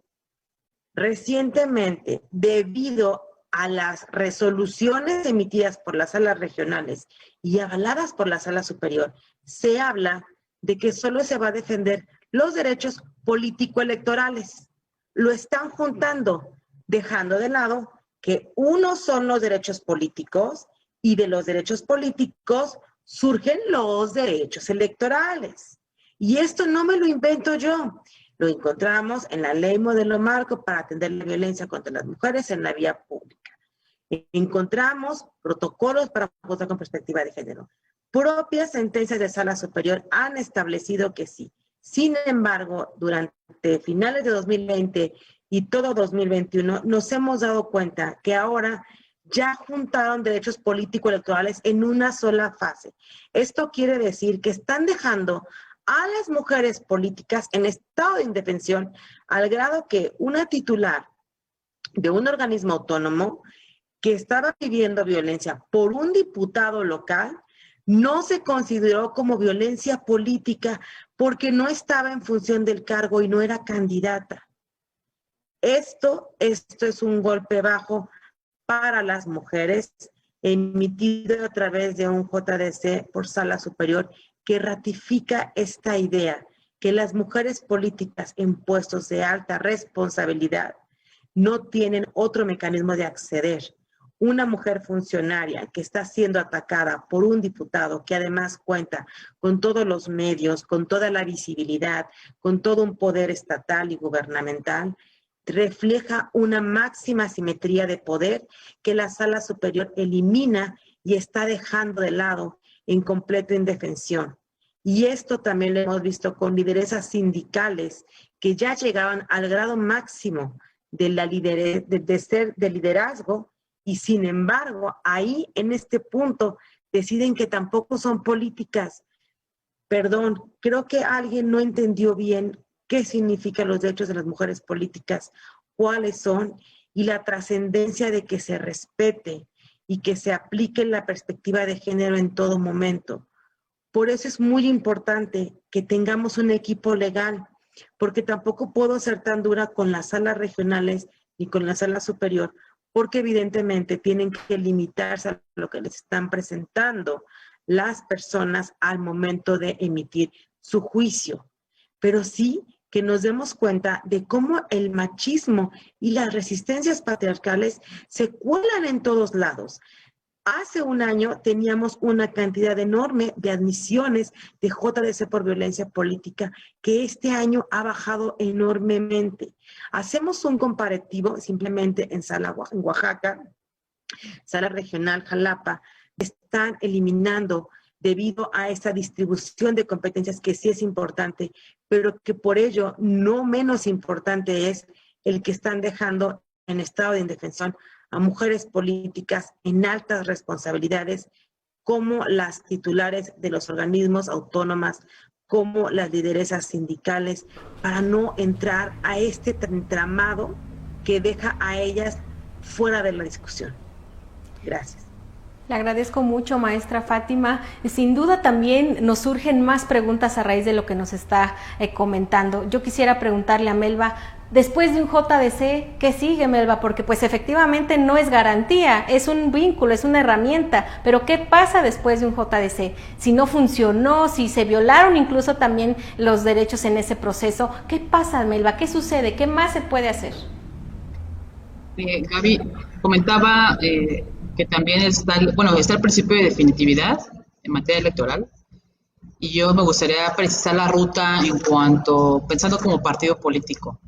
recientemente, debido a las resoluciones emitidas por las salas regionales y avaladas por la sala superior, se habla de que solo se va a defender los derechos político-electorales. Lo están juntando, dejando de lado que unos son los derechos políticos y de los derechos políticos surgen los derechos electorales. Y esto no me lo invento yo, lo encontramos en la Ley Modelo Marco para atender la violencia contra las mujeres en la vía pública. Encontramos protocolos para votar con perspectiva de género. Propias sentencias de sala superior han establecido que sí. Sin embargo, durante finales de 2020 y todo 2021 nos hemos dado cuenta que ahora ya juntaron derechos político-electorales en una sola fase. Esto quiere decir que están dejando a las mujeres políticas en estado de indefensión al grado que una titular de un organismo autónomo que estaba viviendo violencia por un diputado local no se consideró como violencia política porque no estaba en función del cargo y no era candidata. Esto es un golpe bajo para las mujeres emitido a través de un JDC por sala superior que ratifica esta idea que las mujeres políticas en puestos de alta responsabilidad no tienen otro mecanismo de acceder. Una mujer funcionaria que está siendo atacada por un diputado que además cuenta con todos los medios, con toda la visibilidad, con todo un poder estatal y gubernamental, refleja una máxima asimetría de poder que la sala superior elimina y está dejando de lado en completa indefensión. Y esto también lo hemos visto con lideresas sindicales que ya llegaban al grado máximo de liderazgo y sin embargo ahí en este punto deciden que tampoco son políticas. Perdón, creo que alguien no entendió bien qué significan los derechos de las mujeres políticas, cuáles son y la trascendencia de que se respete y que se aplique la perspectiva de género en todo momento. Por eso es muy importante que tengamos un equipo legal, porque tampoco puedo ser tan dura con las salas regionales ni con la sala superior, porque evidentemente tienen que limitarse a lo que les están presentando las personas al momento de emitir su juicio. Pero sí que nos demos cuenta de cómo el machismo y las resistencias patriarcales se cuelan en todos lados. Hace un año teníamos una cantidad enorme de admisiones de JDC por violencia política, que este año ha bajado enormemente. Hacemos un comparativo simplemente en Oaxaca, Sala Regional Jalapa, están eliminando debido a esta distribución de competencias que sí es importante, pero que por ello no menos importante es el que están dejando en estado de indefensión a mujeres políticas en altas responsabilidades, como las titulares de los organismos autónomas, como las lideresas sindicales, para no entrar a este entramado que deja a ellas fuera de la discusión. Gracias. Le agradezco mucho, maestra Fátima. Sin duda también nos surgen más preguntas a raíz de lo que nos está comentando. Yo quisiera preguntarle a Melba, después de un JDC, ¿qué sigue, Melba? Porque pues efectivamente no es garantía, es un vínculo, es una herramienta, pero ¿qué pasa después de un JDC? Si no funcionó, si se violaron incluso también los derechos en ese proceso, ¿qué pasa, Melba? ¿Qué sucede? ¿Qué más se puede hacer? Gaby comentaba que también está el principio de definitividad en materia electoral, y yo me gustaría precisar la ruta en cuanto, pensando como partido político,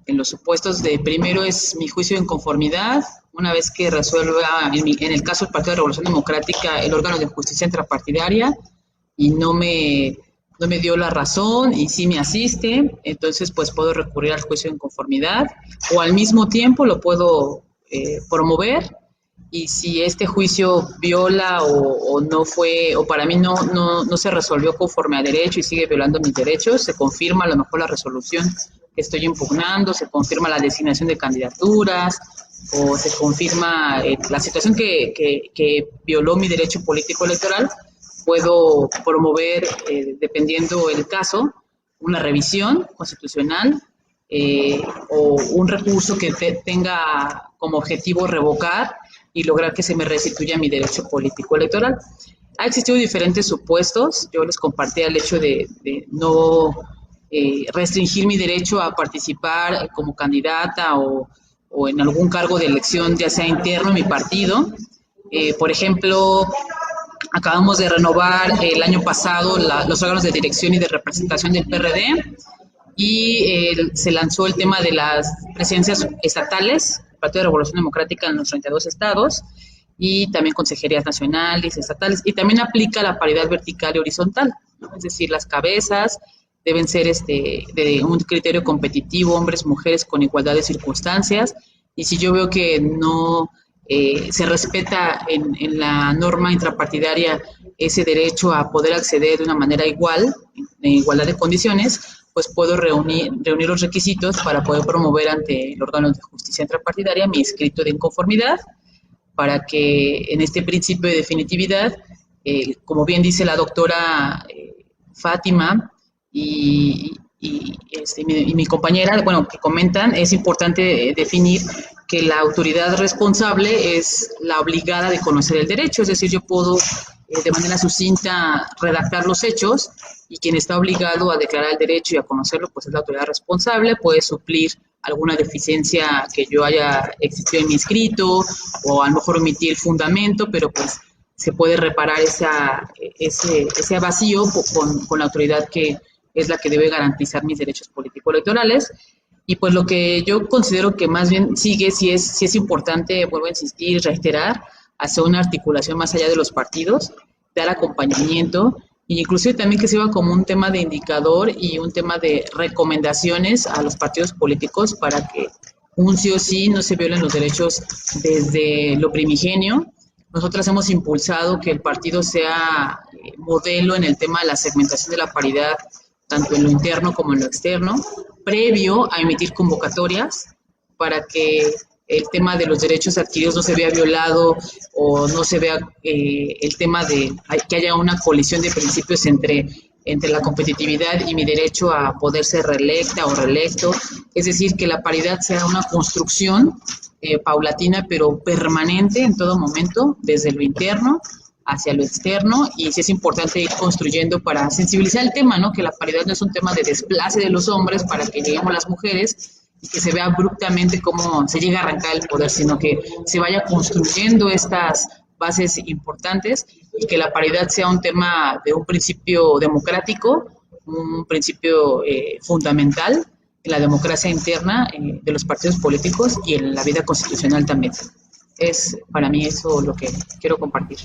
en los supuestos de primero es mi juicio de inconformidad, una vez que resuelva, en el caso del Partido de Revolución Democrática, el órgano de justicia intrapartidaria, y no me dio la razón y sí me asiste, entonces pues puedo recurrir al juicio de inconformidad, o al mismo tiempo lo puedo promover, y si este juicio viola o no fue, o para mí no se resolvió conforme a derecho y sigue violando mis derechos, se confirma a lo mejor la resolución que estoy impugnando, se confirma la designación de candidaturas, o se confirma la situación que violó mi derecho político electoral, puedo promover, dependiendo el caso, una revisión constitucional o un recurso que tenga como objetivo revocar y lograr que se me restituya mi derecho político electoral. Ha existido diferentes supuestos. Yo les compartía el hecho de no restringir mi derecho a participar como candidata o en algún cargo de elección, ya sea interno en mi partido. Por ejemplo, acabamos de renovar el año pasado los órganos de dirección y de representación del PRD, y se lanzó el tema de las presidencias estatales, Partido de Revolución Democrática en los 32 estados, y también consejerías nacionales, estatales, y también aplica la paridad vertical y horizontal, ¿no? Es decir, las cabezas deben ser de un criterio competitivo, hombres, mujeres con igualdad de circunstancias, y si yo veo que no se respeta en la norma intrapartidaria ese derecho a poder acceder de una manera igual, en igualdad de condiciones, pues puedo reunir los requisitos para poder promover ante el órgano de justicia intrapartidaria mi escrito de inconformidad, para que en este principio de definitividad, como bien dice la doctora Fátima y mi compañera, que comentan, es importante definir que la autoridad responsable es la obligada de conocer el derecho, es decir, yo puedo de manera sucinta redactar los hechos, y quien está obligado a declarar el derecho y a conocerlo, pues es la autoridad responsable, puede suplir alguna deficiencia que yo haya existido en mi escrito, o a lo mejor omitir fundamento, pero pues se puede reparar ese vacío con la autoridad que es la que debe garantizar mis derechos político-electorales. Y pues lo que yo considero que más bien sigue, si es importante, vuelvo a insistir, reiterar, hacer una articulación más allá de los partidos, dar acompañamiento, e inclusive también que sirva como un tema de indicador y un tema de recomendaciones a los partidos políticos para que un sí o sí no se violen los derechos desde lo primigenio. Nosotras hemos impulsado que el partido sea modelo en el tema de la segmentación de la paridad, tanto en lo interno como en lo externo, previo a emitir convocatorias para que el tema de los derechos adquiridos no se vea violado, o no se vea el tema de que haya una colisión de principios entre la competitividad y mi derecho a poder ser reelecta o reelecto. Es decir, que la paridad sea una construcción paulatina pero permanente en todo momento, desde lo interno hacia lo externo, y sí es importante ir construyendo para sensibilizar el tema, ¿no? Que la paridad no es un tema de desplace de los hombres para que lleguemos las mujeres y que se vea abruptamente cómo se llega a arrancar el poder, sino que se vaya construyendo estas bases importantes y que la paridad sea un tema de un principio democrático, un principio fundamental en la democracia interna de los partidos políticos y en la vida constitucional también. Es para mí eso lo que quiero compartir.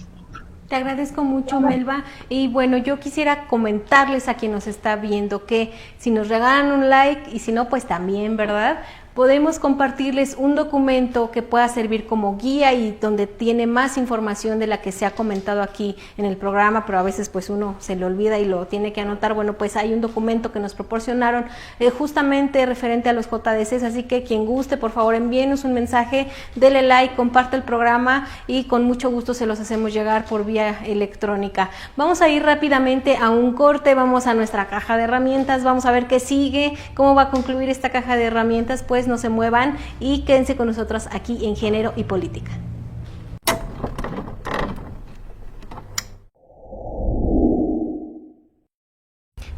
Te agradezco mucho, Melba. Y bueno, yo quisiera comentarles a quien nos está viendo que si nos regalan un like y si no, pues también, ¿verdad?, podemos compartirles un documento que pueda servir como guía y donde tiene más información de la que se ha comentado aquí en el programa, pero a veces pues uno se le olvida y lo tiene que anotar. Bueno, pues hay un documento que nos proporcionaron justamente referente a los JDCs, así que quien guste, por favor, envíenos un mensaje, dele like, comparte el programa y con mucho gusto se los hacemos llegar por vía electrónica. Vamos a ir rápidamente a un corte, vamos a nuestra caja de herramientas, vamos a ver qué sigue, cómo va a concluir esta caja de herramientas. Pues no se muevan y quédense con nosotros aquí en Género y Política.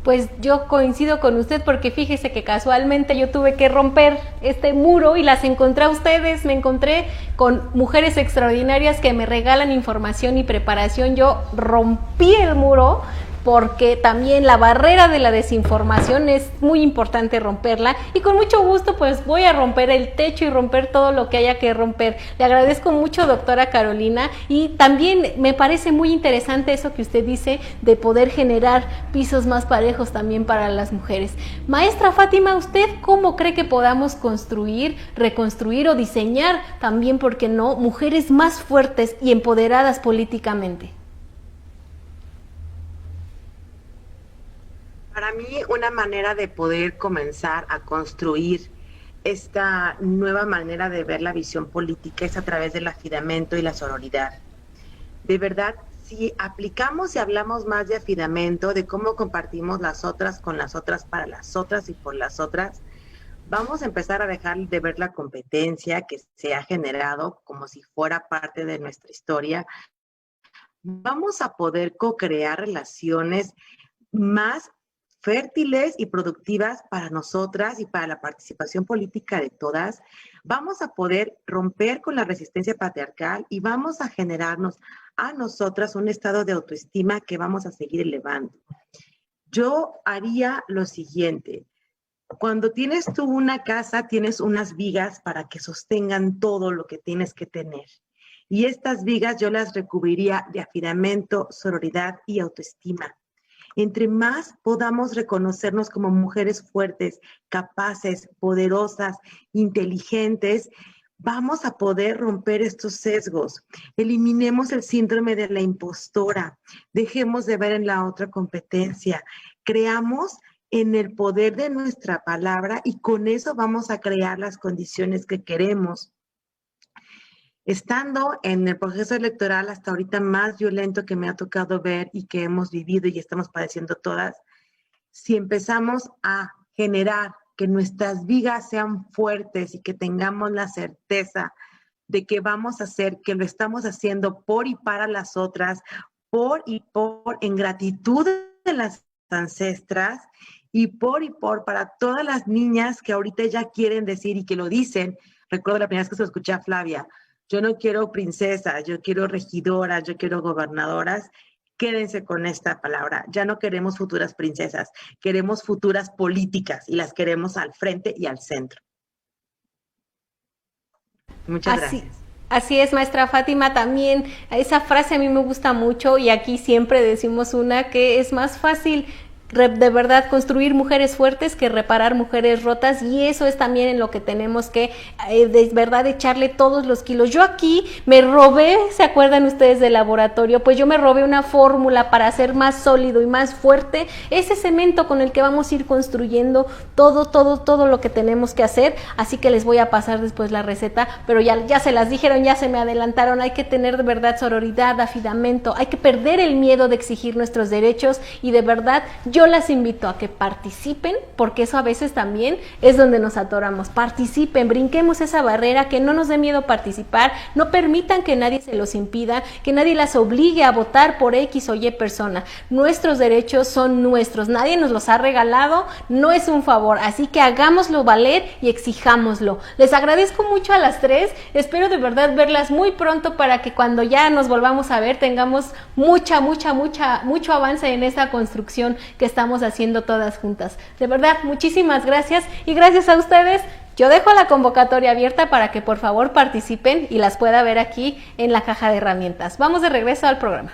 Pues yo coincido con usted porque fíjese que casualmente yo tuve que romper este muro y las encontré a ustedes, me encontré con mujeres extraordinarias que me regalan información y preparación. Yo rompí el muro porque también la barrera de la desinformación es muy importante romperla y con mucho gusto pues voy a romper el techo y romper todo lo que haya que romper. Le agradezco mucho, doctora Carolina, y también me parece muy interesante eso que usted dice de poder generar pisos más parejos también para las mujeres. Maestra Fátima, ¿usted cómo cree que podamos construir, reconstruir o diseñar también, por qué no, mujeres más fuertes y empoderadas políticamente? Para mí, una manera de poder comenzar a construir esta nueva manera de ver la visión política es a través del afidamento y la sororidad. De verdad, si aplicamos y hablamos más de afidamento, de cómo compartimos las otras con las otras, para las otras y por las otras, vamos a empezar a dejar de ver la competencia que se ha generado como si fuera parte de nuestra historia. Vamos a poder co-crear relaciones más fértiles y productivas para nosotras y para la participación política de todas. Vamos a poder romper con la resistencia patriarcal y vamos a generarnos a nosotras un estado de autoestima que vamos a seguir elevando. Yo haría lo siguiente: cuando tienes tú una casa, tienes unas vigas para que sostengan todo lo que tienes que tener. Y estas vigas yo las recubriría de afidamento, sororidad y autoestima. Entre más podamos reconocernos como mujeres fuertes, capaces, poderosas, inteligentes, vamos a poder romper estos sesgos. Eliminemos el síndrome de la impostora. Dejemos de ver en la otra competencia. Creamos en el poder de nuestra palabra y con eso vamos a crear las condiciones que queremos. Estando en el proceso electoral hasta ahorita más violento que me ha tocado ver y que hemos vivido y estamos padeciendo todas, si empezamos a generar que nuestras vigas sean fuertes y que tengamos la certeza de que vamos a hacer, que lo estamos haciendo por y para las otras, por y por, en gratitud de las ancestras y por para todas las niñas que ahorita ya quieren decir y que lo dicen. Recuerdo la primera vez que se lo escuché a Flavia: yo no quiero princesas, yo quiero regidoras, yo quiero gobernadoras. Quédense con esta palabra. Ya no queremos futuras princesas, queremos futuras políticas y las queremos al frente y al centro. Muchas gracias. Así es, maestra Fátima, también esa frase a mí me gusta mucho y aquí siempre decimos una que es más fácil de verdad construir mujeres fuertes que reparar mujeres rotas, y eso es también en lo que tenemos que de verdad echarle todos los kilos. Yo aquí me robé, ¿se acuerdan ustedes del laboratorio? Pues yo me robé una fórmula para hacer más sólido y más fuerte ese cemento con el que vamos a ir construyendo todo lo que tenemos que hacer, así que les voy a pasar después la receta, pero ya se las dijeron, ya se me adelantaron. Hay que tener de verdad sororidad, afidamento, hay que perder el miedo de exigir nuestros derechos y de verdad yo las invito a que participen, porque eso a veces también es donde nos atoramos. Participen, brinquemos esa barrera, que no nos dé miedo participar, no permitan que nadie se los impida, que nadie las obligue a votar por X o Y persona. Nuestros derechos son nuestros, nadie nos los ha regalado, no es un favor, así que hagámoslo valer y exijámoslo. Les agradezco mucho a las tres, espero de verdad verlas muy pronto para que cuando ya nos volvamos a ver tengamos mucho avance en esta construcción que estamos haciendo todas juntas. De verdad, muchísimas gracias, y gracias a ustedes. Yo dejo la convocatoria abierta para que por favor participen y las pueda ver aquí en la caja de herramientas. Vamos de regreso al programa.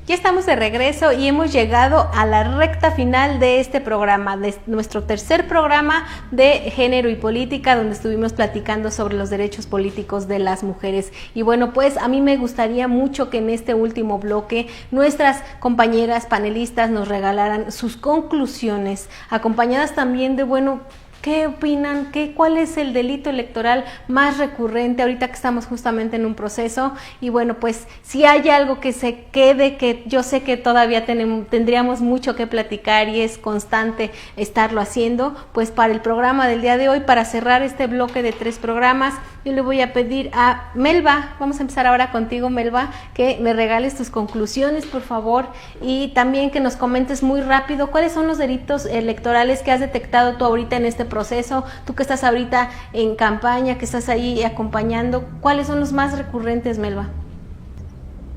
Ya estamos de regreso y hemos llegado a la recta final de este programa, de nuestro tercer programa de Género y Política, donde estuvimos platicando sobre los derechos políticos de las mujeres. Y bueno, pues a mí me gustaría mucho que en este último bloque nuestras compañeras panelistas nos regalaran sus conclusiones, acompañadas también de, bueno, ¿qué opinan? ¿Cuál es el delito electoral más recurrente ahorita que estamos justamente en un proceso? Y bueno, pues si hay algo que se quede, que yo sé que todavía tendríamos mucho que platicar y es constante estarlo haciendo, pues para el programa del día de hoy, para cerrar este bloque de 3 programas, yo le voy a pedir a Melba, vamos a empezar ahora contigo, Melba, que me regales tus conclusiones, por favor, y también que nos comentes muy rápido cuáles son los delitos electorales que has detectado tú ahorita en este proceso, tú que estás ahorita en campaña, que estás ahí acompañando, ¿cuáles son los más recurrentes, Melba?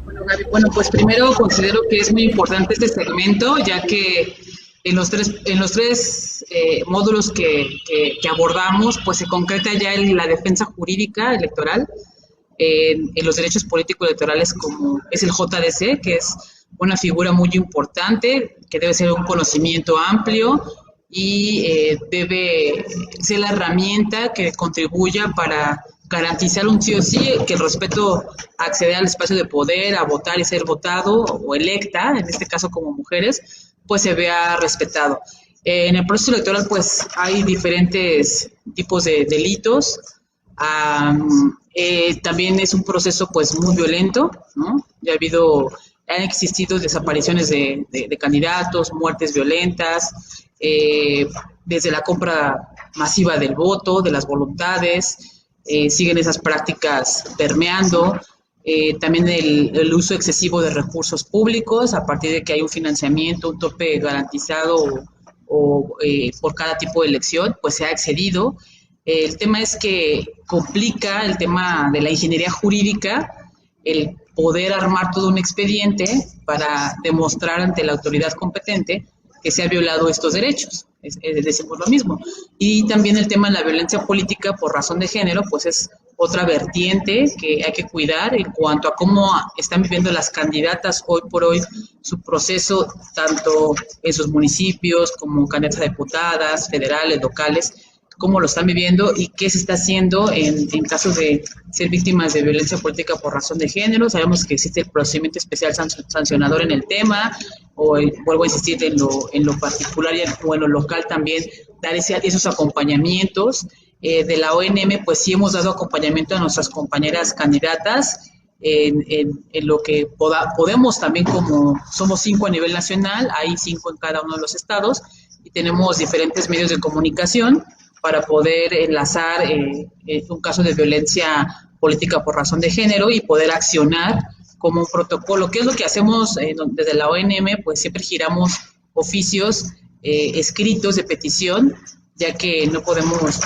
Bueno, Gaby, pues primero considero que es muy importante este segmento, ya que en los tres módulos que abordamos, pues se concreta ya la defensa jurídica electoral en los derechos políticos electorales, como es el JDC, que es una figura muy importante, que debe ser un conocimiento amplio y debe ser la herramienta que contribuya para garantizar un sí o sí que el respeto a acceder al espacio de poder, a votar y ser votado o electa, en este caso como mujeres, pues se vea respetado. En el proceso electoral pues hay diferentes tipos de delitos. También es un proceso pues muy violento, ¿no? Han existido desapariciones de candidatos, muertes violentas, desde la compra masiva del voto, de las voluntades, siguen esas prácticas permeando. También el uso excesivo de recursos públicos a partir de que hay un financiamiento, un tope garantizado o por cada tipo de elección, pues se ha excedido. El tema es que complica el tema de la ingeniería jurídica, el poder armar todo un expediente para demostrar ante la autoridad competente que se ha violado estos derechos. Decimos lo mismo. Y también el tema de la violencia política por razón de género, pues es otra vertiente que hay que cuidar en cuanto a cómo están viviendo las candidatas hoy por hoy su proceso, tanto en sus municipios como candidatas a diputadas, federales, locales, cómo lo están viviendo y qué se está haciendo en casos de ser víctimas de violencia política por razón de género. Sabemos que existe el procedimiento especial sancionador en el tema, o vuelvo a insistir en lo particular o en lo local también, dar esos acompañamientos. De la ONM, pues sí hemos dado acompañamiento a nuestras compañeras candidatas en lo que podemos también, como somos 5 a nivel nacional, hay 5 en cada uno de los estados, y tenemos diferentes medios de comunicación para poder enlazar un caso de violencia política por razón de género y poder accionar como un protocolo. ¿Qué es lo que hacemos desde la ONM? Pues siempre giramos oficios escritos de petición, ya que no podemos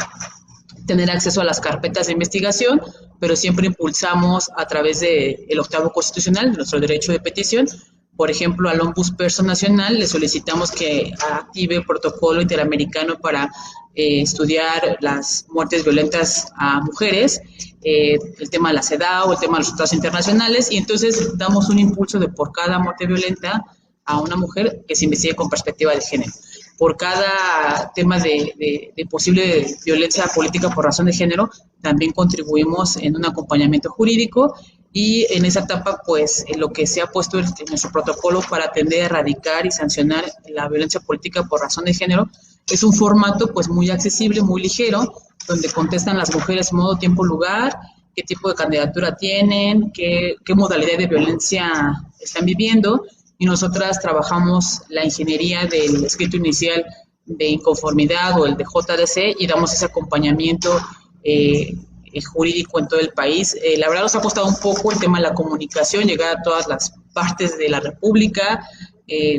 tener acceso a las carpetas de investigación, pero siempre impulsamos a través del octavo constitucional, nuestro derecho de petición. Por ejemplo, al Ombudsperson Nacional le solicitamos que active el protocolo interamericano para estudiar las muertes violentas a mujeres, el tema de la CEDAW, el tema de los tratados internacionales, y entonces damos un impulso de por cada muerte violenta a una mujer que se investigue con perspectiva de género. Por cada tema de posible violencia política por razón de género, también contribuimos en un acompañamiento jurídico, y en esa etapa, pues, en lo que se ha puesto en nuestro protocolo para atender, erradicar y sancionar la violencia política por razón de género, es un formato, pues, muy accesible, muy ligero, donde contestan las mujeres modo, tiempo, lugar, qué tipo de candidatura tienen, qué modalidad de violencia están viviendo, y nosotras trabajamos la ingeniería del escrito inicial de inconformidad o el de JDC y damos ese acompañamiento jurídico en todo el país. La verdad nos ha costado un poco el tema de la comunicación, llegar a todas las partes de la República.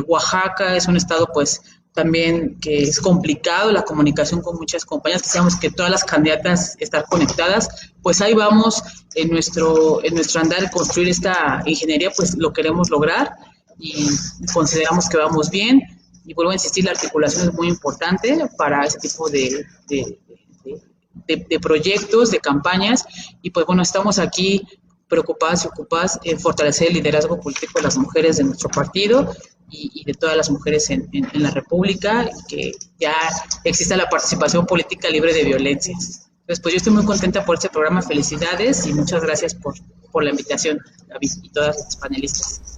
Oaxaca es un estado pues también que es complicado la comunicación con muchas compañías, quisiéramos que todas las candidatas estén conectadas, pues ahí vamos en nuestro andar de construir esta ingeniería, pues lo queremos lograr y consideramos que vamos bien. Y vuelvo a insistir, la articulación es muy importante para ese tipo de proyectos, de campañas, y pues bueno, estamos aquí preocupadas y ocupadas en fortalecer el liderazgo político de las mujeres de nuestro partido y de todas las mujeres en la República, y que ya exista la participación política libre de violencias. Entonces, pues yo estoy muy contenta por este programa, felicidades y muchas gracias por la invitación, Gaby, y todas las panelistas.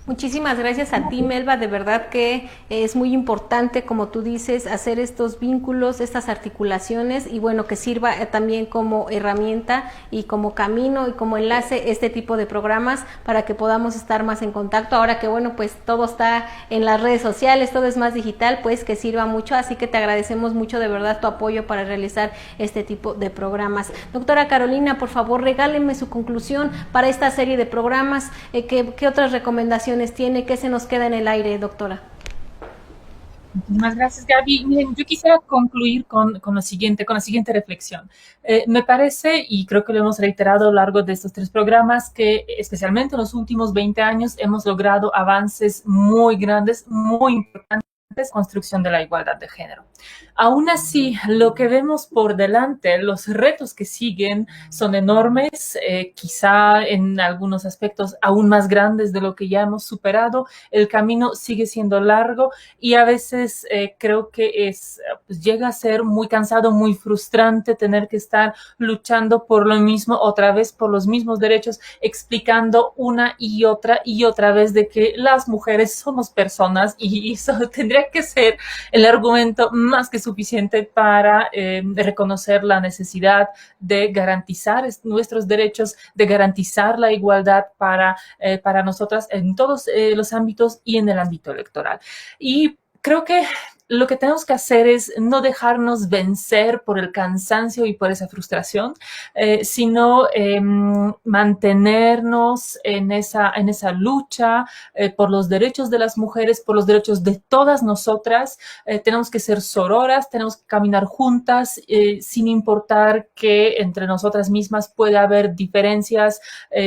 Muchísimas gracias a ti, Melba, de verdad que es muy importante, como tú dices, hacer estos vínculos, estas articulaciones y bueno, que sirva también como herramienta y como camino y como enlace este tipo de programas para que podamos estar más en contacto. Ahora que bueno, pues todo está en las redes sociales, todo es más digital, pues que sirva mucho, así que te agradecemos mucho de verdad tu apoyo para realizar este tipo de programas. Doctora Carolina, por favor, regálenme su conclusión para esta serie de programas, ¿qué otras recomendaciones tiene? ¿Qué se nos queda en el aire, doctora? Muchísimas gracias, Gaby. Miren, yo quisiera concluir con la siguiente reflexión. Me parece, y creo que lo hemos reiterado a lo largo de estos 3 programas, que especialmente en los últimos 20 años hemos logrado avances muy grandes, muy importantes, construcción de la igualdad de género. Aún así, lo que vemos por delante, los retos que siguen son enormes, quizá en algunos aspectos aún más grandes de lo que ya hemos superado. El camino sigue siendo largo y a veces creo que pues llega a ser muy cansado, muy frustrante tener que estar luchando por lo mismo, otra vez por los mismos derechos, explicando una y otra vez de que las mujeres somos personas y eso tendría que ser el argumento más que suficiente para reconocer la necesidad de garantizar nuestros derechos, de garantizar la igualdad para nosotras en todos los ámbitos y en el ámbito electoral. Y creo que lo que tenemos que hacer es no dejarnos vencer por el cansancio y por esa frustración, sino mantenernos en esa lucha por los derechos de las mujeres, por los derechos de todas nosotras. Tenemos que ser sororas, tenemos que caminar juntas, sin importar que entre nosotras mismas pueda haber diferencias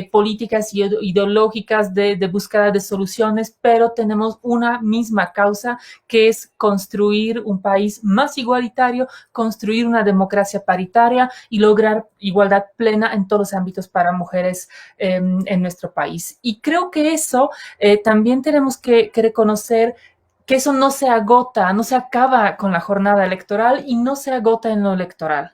políticas y ideológicas de búsqueda de soluciones, pero tenemos una misma causa, que es construir un país más igualitario, construir una democracia paritaria y lograr igualdad plena en todos los ámbitos para mujeres en nuestro país. Y creo que eso también tenemos que reconocer que eso no se agota, no se acaba con la jornada electoral y no se agota en lo electoral.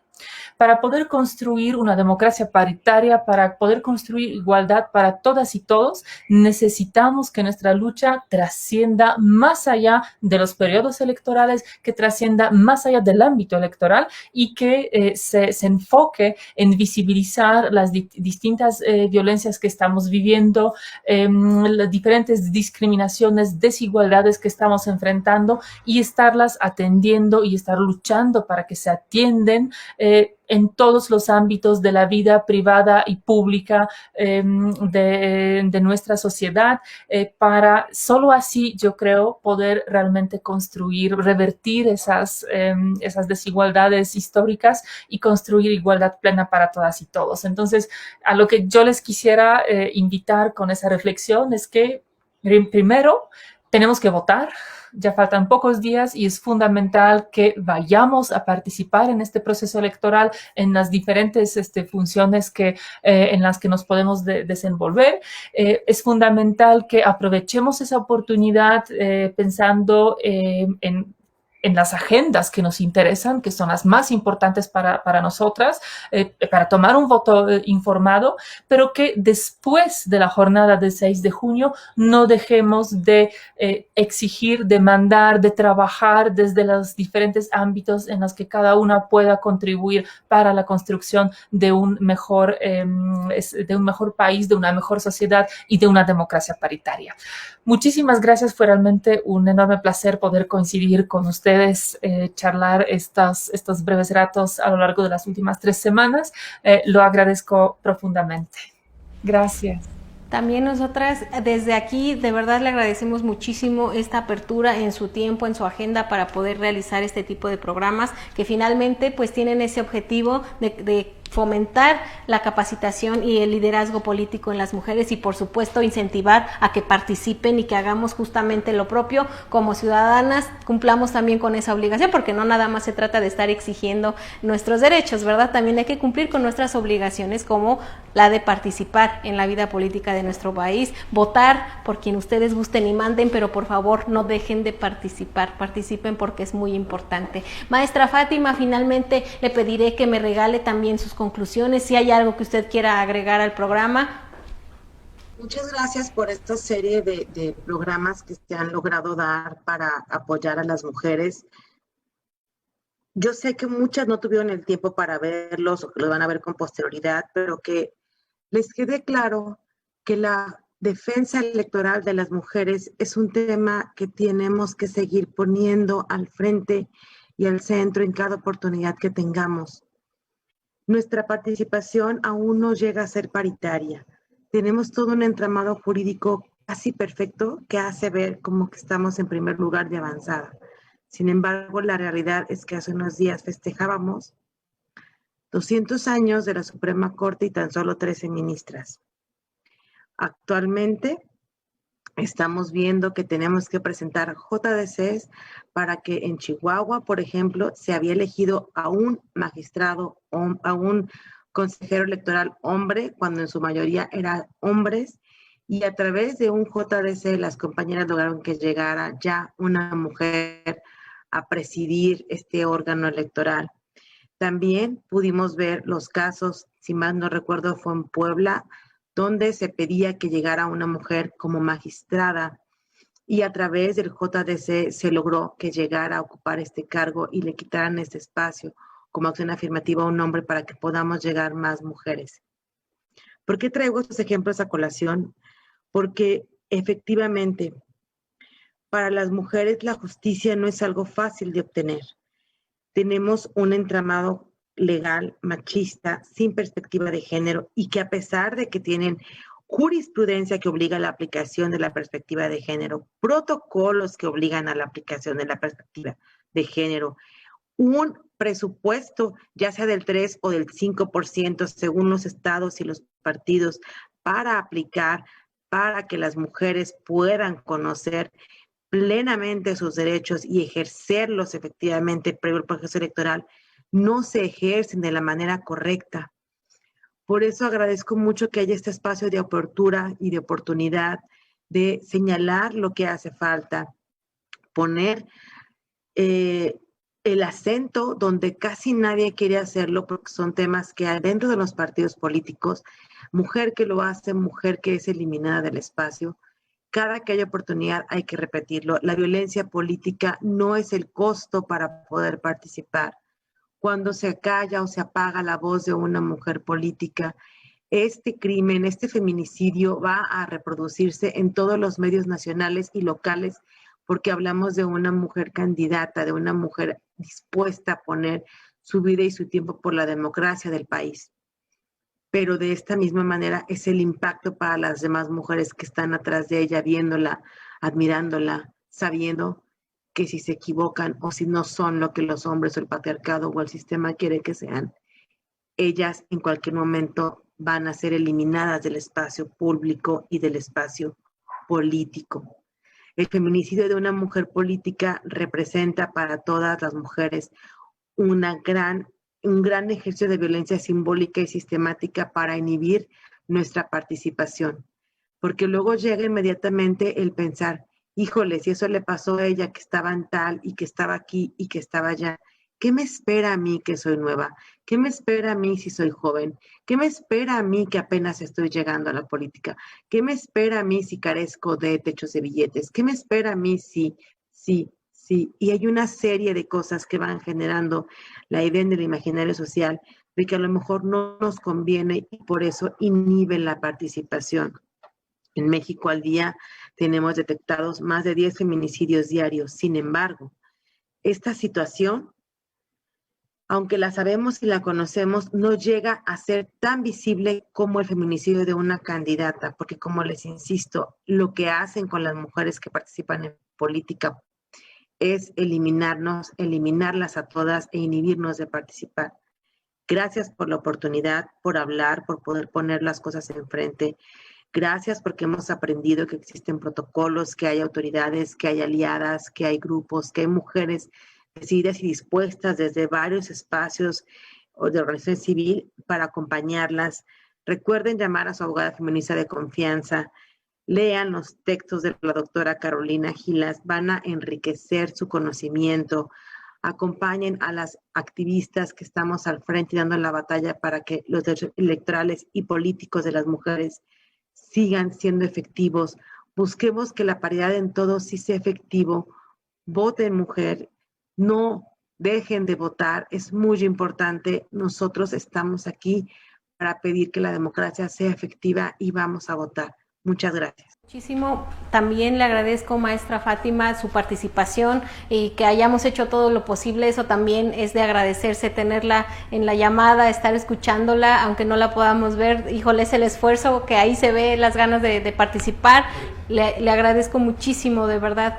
Para poder construir una democracia paritaria, para poder construir igualdad para todas y todos, necesitamos que nuestra lucha trascienda más allá de los periodos electorales, que trascienda más allá del ámbito electoral y que se enfoque en visibilizar las distintas violencias que estamos viviendo, las diferentes discriminaciones, desigualdades que estamos enfrentando y estarlas atendiendo y estar luchando para que se atienden en todos los ámbitos de la vida privada y pública de nuestra sociedad, para solo así, yo creo, poder realmente construir, revertir esas desigualdades históricas y construir igualdad plena para todas y todos. Entonces, a lo que yo les quisiera invitar con esa reflexión es que, primero, tenemos que votar. Ya faltan pocos días y es fundamental que vayamos a participar en este proceso electoral en las diferentes funciones en las que nos podemos desenvolver. Es fundamental que aprovechemos esa oportunidad pensando en en las agendas que nos interesan, que son las más importantes para nosotras, para tomar un voto informado, pero que después de la jornada del 6 de junio no dejemos de exigir, demandar, de trabajar desde los diferentes ámbitos en los que cada una pueda contribuir para la construcción de un mejor país, de una mejor sociedad y de una democracia paritaria. Muchísimas gracias, fue realmente un enorme placer poder coincidir con ustedes, charlar estos breves ratos a lo largo de las últimas 3 semanas. Lo agradezco profundamente. Gracias. También nosotras desde aquí de verdad le agradecemos muchísimo esta apertura en su tiempo, en su agenda para poder realizar este tipo de programas que finalmente pues tienen ese objetivo de fomentar la capacitación y el liderazgo político en las mujeres y por supuesto incentivar a que participen y que hagamos justamente lo propio como ciudadanas, cumplamos también con esa obligación, porque no nada más se trata de estar exigiendo nuestros derechos, ¿verdad? También hay que cumplir con nuestras obligaciones como la de participar en la vida política de nuestro país, votar por quien ustedes gusten y manden, pero por favor no dejen de participar, participen porque es muy importante. Maestra Fátima, finalmente le pediré que me regale también sus conclusiones, si hay algo que usted quiera agregar al programa. Muchas gracias por esta serie de programas que se han logrado dar para apoyar a las mujeres. Yo sé que muchas no tuvieron el tiempo para verlos o que los van a ver con posterioridad, pero que les quede claro que la defensa electoral de las mujeres es un tema que tenemos que seguir poniendo al frente y al centro en cada oportunidad que tengamos. Nuestra participación aún no llega a ser paritaria. Tenemos todo un entramado jurídico casi perfecto que hace ver como que estamos en primer lugar de avanzada. Sin embargo, la realidad es que hace unos días festejábamos 200 años de la Suprema Corte y tan solo 13 ministras. Actualmente estamos viendo que tenemos que presentar JDCs para que en Chihuahua, por ejemplo, se había elegido a un magistrado, a un consejero electoral hombre, cuando en su mayoría eran hombres, y a través de un JDC las compañeras lograron que llegara ya una mujer a presidir este órgano electoral. También pudimos ver los casos, si mal no recuerdo, fue en Puebla, donde se pedía que llegara una mujer como magistrada y a través del JDC se logró que llegara a ocupar este cargo y le quitaran este espacio como acción afirmativa a un hombre para que podamos llegar más mujeres. ¿Por qué traigo estos ejemplos a colación? Porque efectivamente para las mujeres la justicia no es algo fácil de obtener. Tenemos un entramado legal, machista, sin perspectiva de género y que a pesar de que tienen jurisprudencia que obliga a la aplicación de la perspectiva de género, protocolos que obligan a la aplicación de la perspectiva de género, un presupuesto ya sea del 3 o del 5% según los estados y los partidos para aplicar, para que las mujeres puedan conocer plenamente sus derechos y ejercerlos efectivamente previo al proceso electoral, no se ejercen de la manera correcta. Por eso agradezco mucho que haya este espacio de apertura y de oportunidad de señalar lo que hace falta, poner el acento donde casi nadie quiere hacerlo porque son temas que hay dentro de los partidos políticos, mujer que lo hace, mujer que es eliminada del espacio. Cada que haya oportunidad hay que repetirlo. La violencia política no es el costo para poder participar. Cuando se calla o se apaga la voz de una mujer política, este crimen, este feminicidio va a reproducirse en todos los medios nacionales y locales porque hablamos de una mujer candidata, de una mujer dispuesta a poner su vida y su tiempo por la democracia del país. Pero de esta misma manera es el impacto para las demás mujeres que están atrás de ella, viéndola, admirándola, sabiendo que si se equivocan o si no son lo que los hombres o el patriarcado o el sistema quiere que sean, ellas en cualquier momento van a ser eliminadas del espacio público y del espacio político. El feminicidio de una mujer política representa para todas las mujeres un gran ejercicio de violencia simbólica y sistemática para inhibir nuestra participación, porque luego llega inmediatamente el pensar, híjole, si eso le pasó a ella que estaba en tal y que estaba aquí y que estaba allá, ¿qué me espera a mí que soy nueva? ¿Qué me espera a mí si soy joven? ¿Qué me espera a mí que apenas estoy llegando a la política? ¿Qué me espera a mí si carezco de techos de billetes? ¿Qué me espera a mí si? Y hay una serie de cosas que van generando la idea en el imaginario social de que a lo mejor no nos conviene y por eso inhiben la participación. En México al día tenemos detectados más de 10 feminicidios diarios. Sin embargo, esta situación, aunque la sabemos y la conocemos, no llega a ser tan visible como el feminicidio de una candidata, porque como les insisto, lo que hacen con las mujeres que participan en política es eliminarlas a todas e inhibirnos de participar. Gracias por la oportunidad, por hablar, por poder poner las cosas enfrente. Gracias porque hemos aprendido que existen protocolos, que hay autoridades, que hay aliadas, que hay grupos, que hay mujeres decididas y dispuestas desde varios espacios de organización civil para acompañarlas. Recuerden llamar a su abogada feminista de confianza. Lean los textos de la doctora Carolina Gilas, van a enriquecer su conocimiento. Acompañen a las activistas que estamos al frente y dando la batalla para que los derechos electorales y políticos de las mujeres sigan siendo efectivos. Busquemos que la paridad en todo sí sea efectivo. Voten, mujer, no dejen de votar, es muy importante. Nosotros estamos aquí para pedir que la democracia sea efectiva y vamos a votar. Muchas gracias. Muchísimo. También le agradezco, maestra Fátima, su participación y que hayamos hecho todo lo posible. Eso también es de agradecerse, tenerla en la llamada, estar escuchándola, aunque no la podamos ver. Híjole, es el esfuerzo que ahí se ve, las ganas de participar. Le agradezco muchísimo, de verdad.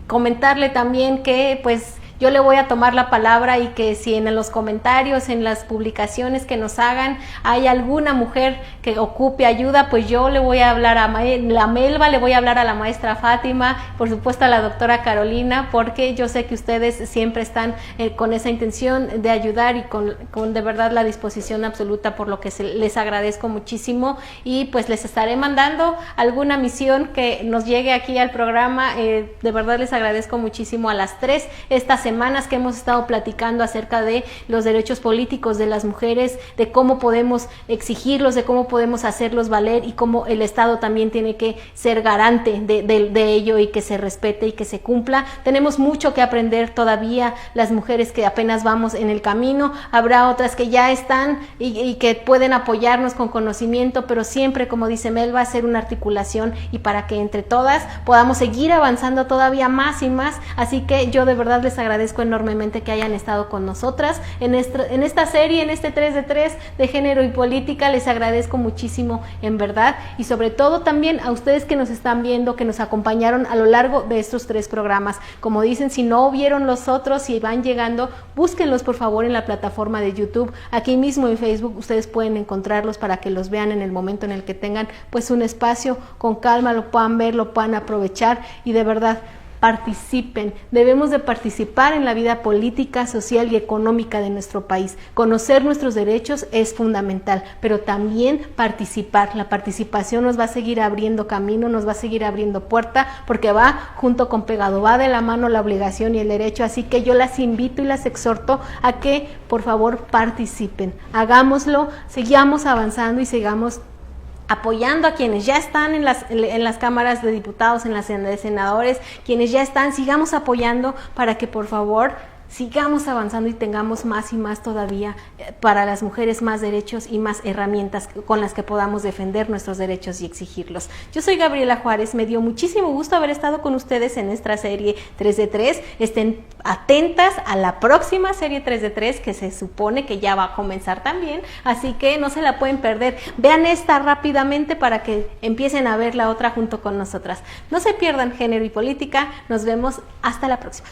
Comentarle también que, pues, yo le voy a tomar la palabra y que si en los comentarios, en las publicaciones que nos hagan, hay alguna mujer que ocupe ayuda, pues yo le voy a hablar a la Melba, le voy a hablar a la maestra Fátima, por supuesto a la doctora Carolina, porque yo sé que ustedes siempre están con esa intención de ayudar y con de verdad la disposición absoluta, por lo que les agradezco muchísimo y pues les estaré mandando alguna misión que nos llegue aquí al programa. De verdad les agradezco muchísimo a las 3 estas semanas que hemos estado platicando acerca de los derechos políticos de las mujeres, de cómo podemos exigirlos, de cómo podemos hacerlos valer y cómo el Estado también tiene que ser garante de ello y que se respete y que se cumpla. Tenemos mucho que aprender todavía, las mujeres que apenas vamos en el camino, habrá otras que ya están y que pueden apoyarnos con conocimiento, pero siempre, como dice Melba, hacer una articulación y para que entre todas podamos seguir avanzando todavía más y más. Así que yo de verdad les agradezco enormemente que hayan estado con nosotras en esta serie, en este 3 de 3 de género y política. Les agradezco muchísimo, en verdad, y sobre todo también a ustedes que nos están viendo, que nos acompañaron a lo largo de estos 3 programas. Como dicen, si no vieron los otros, si van llegando, búsquenlos por favor en la plataforma de YouTube. Aquí mismo en Facebook ustedes pueden encontrarlos para que los vean en el momento en el que tengan pues un espacio con calma, lo puedan ver, lo puedan aprovechar y de verdad participen. Debemos de participar en la vida política, social y económica de nuestro país. Conocer nuestros derechos es fundamental, pero también participar. La participación nos va a seguir abriendo camino, nos va a seguir abriendo puerta, porque va junto con pegado, va de la mano la obligación y el derecho. Así que yo las invito y las exhorto a que por favor participen. Hagámoslo, sigamos avanzando y sigamos apoyando a quienes ya están en las cámaras de diputados, en las de senadores, quienes ya están, sigamos apoyando para que por favor sigamos avanzando y tengamos más y más todavía para las mujeres, más derechos y más herramientas con las que podamos defender nuestros derechos y exigirlos. Yo soy Gabriela Juárez, me dio muchísimo gusto haber estado con ustedes en esta serie 3 de 3. Estén atentas a la próxima serie 3 de 3 que se supone que ya va a comenzar también, así que no se la pueden perder. Vean esta rápidamente para que empiecen a ver la otra junto con nosotras. No se pierdan Género y Política, nos vemos hasta la próxima.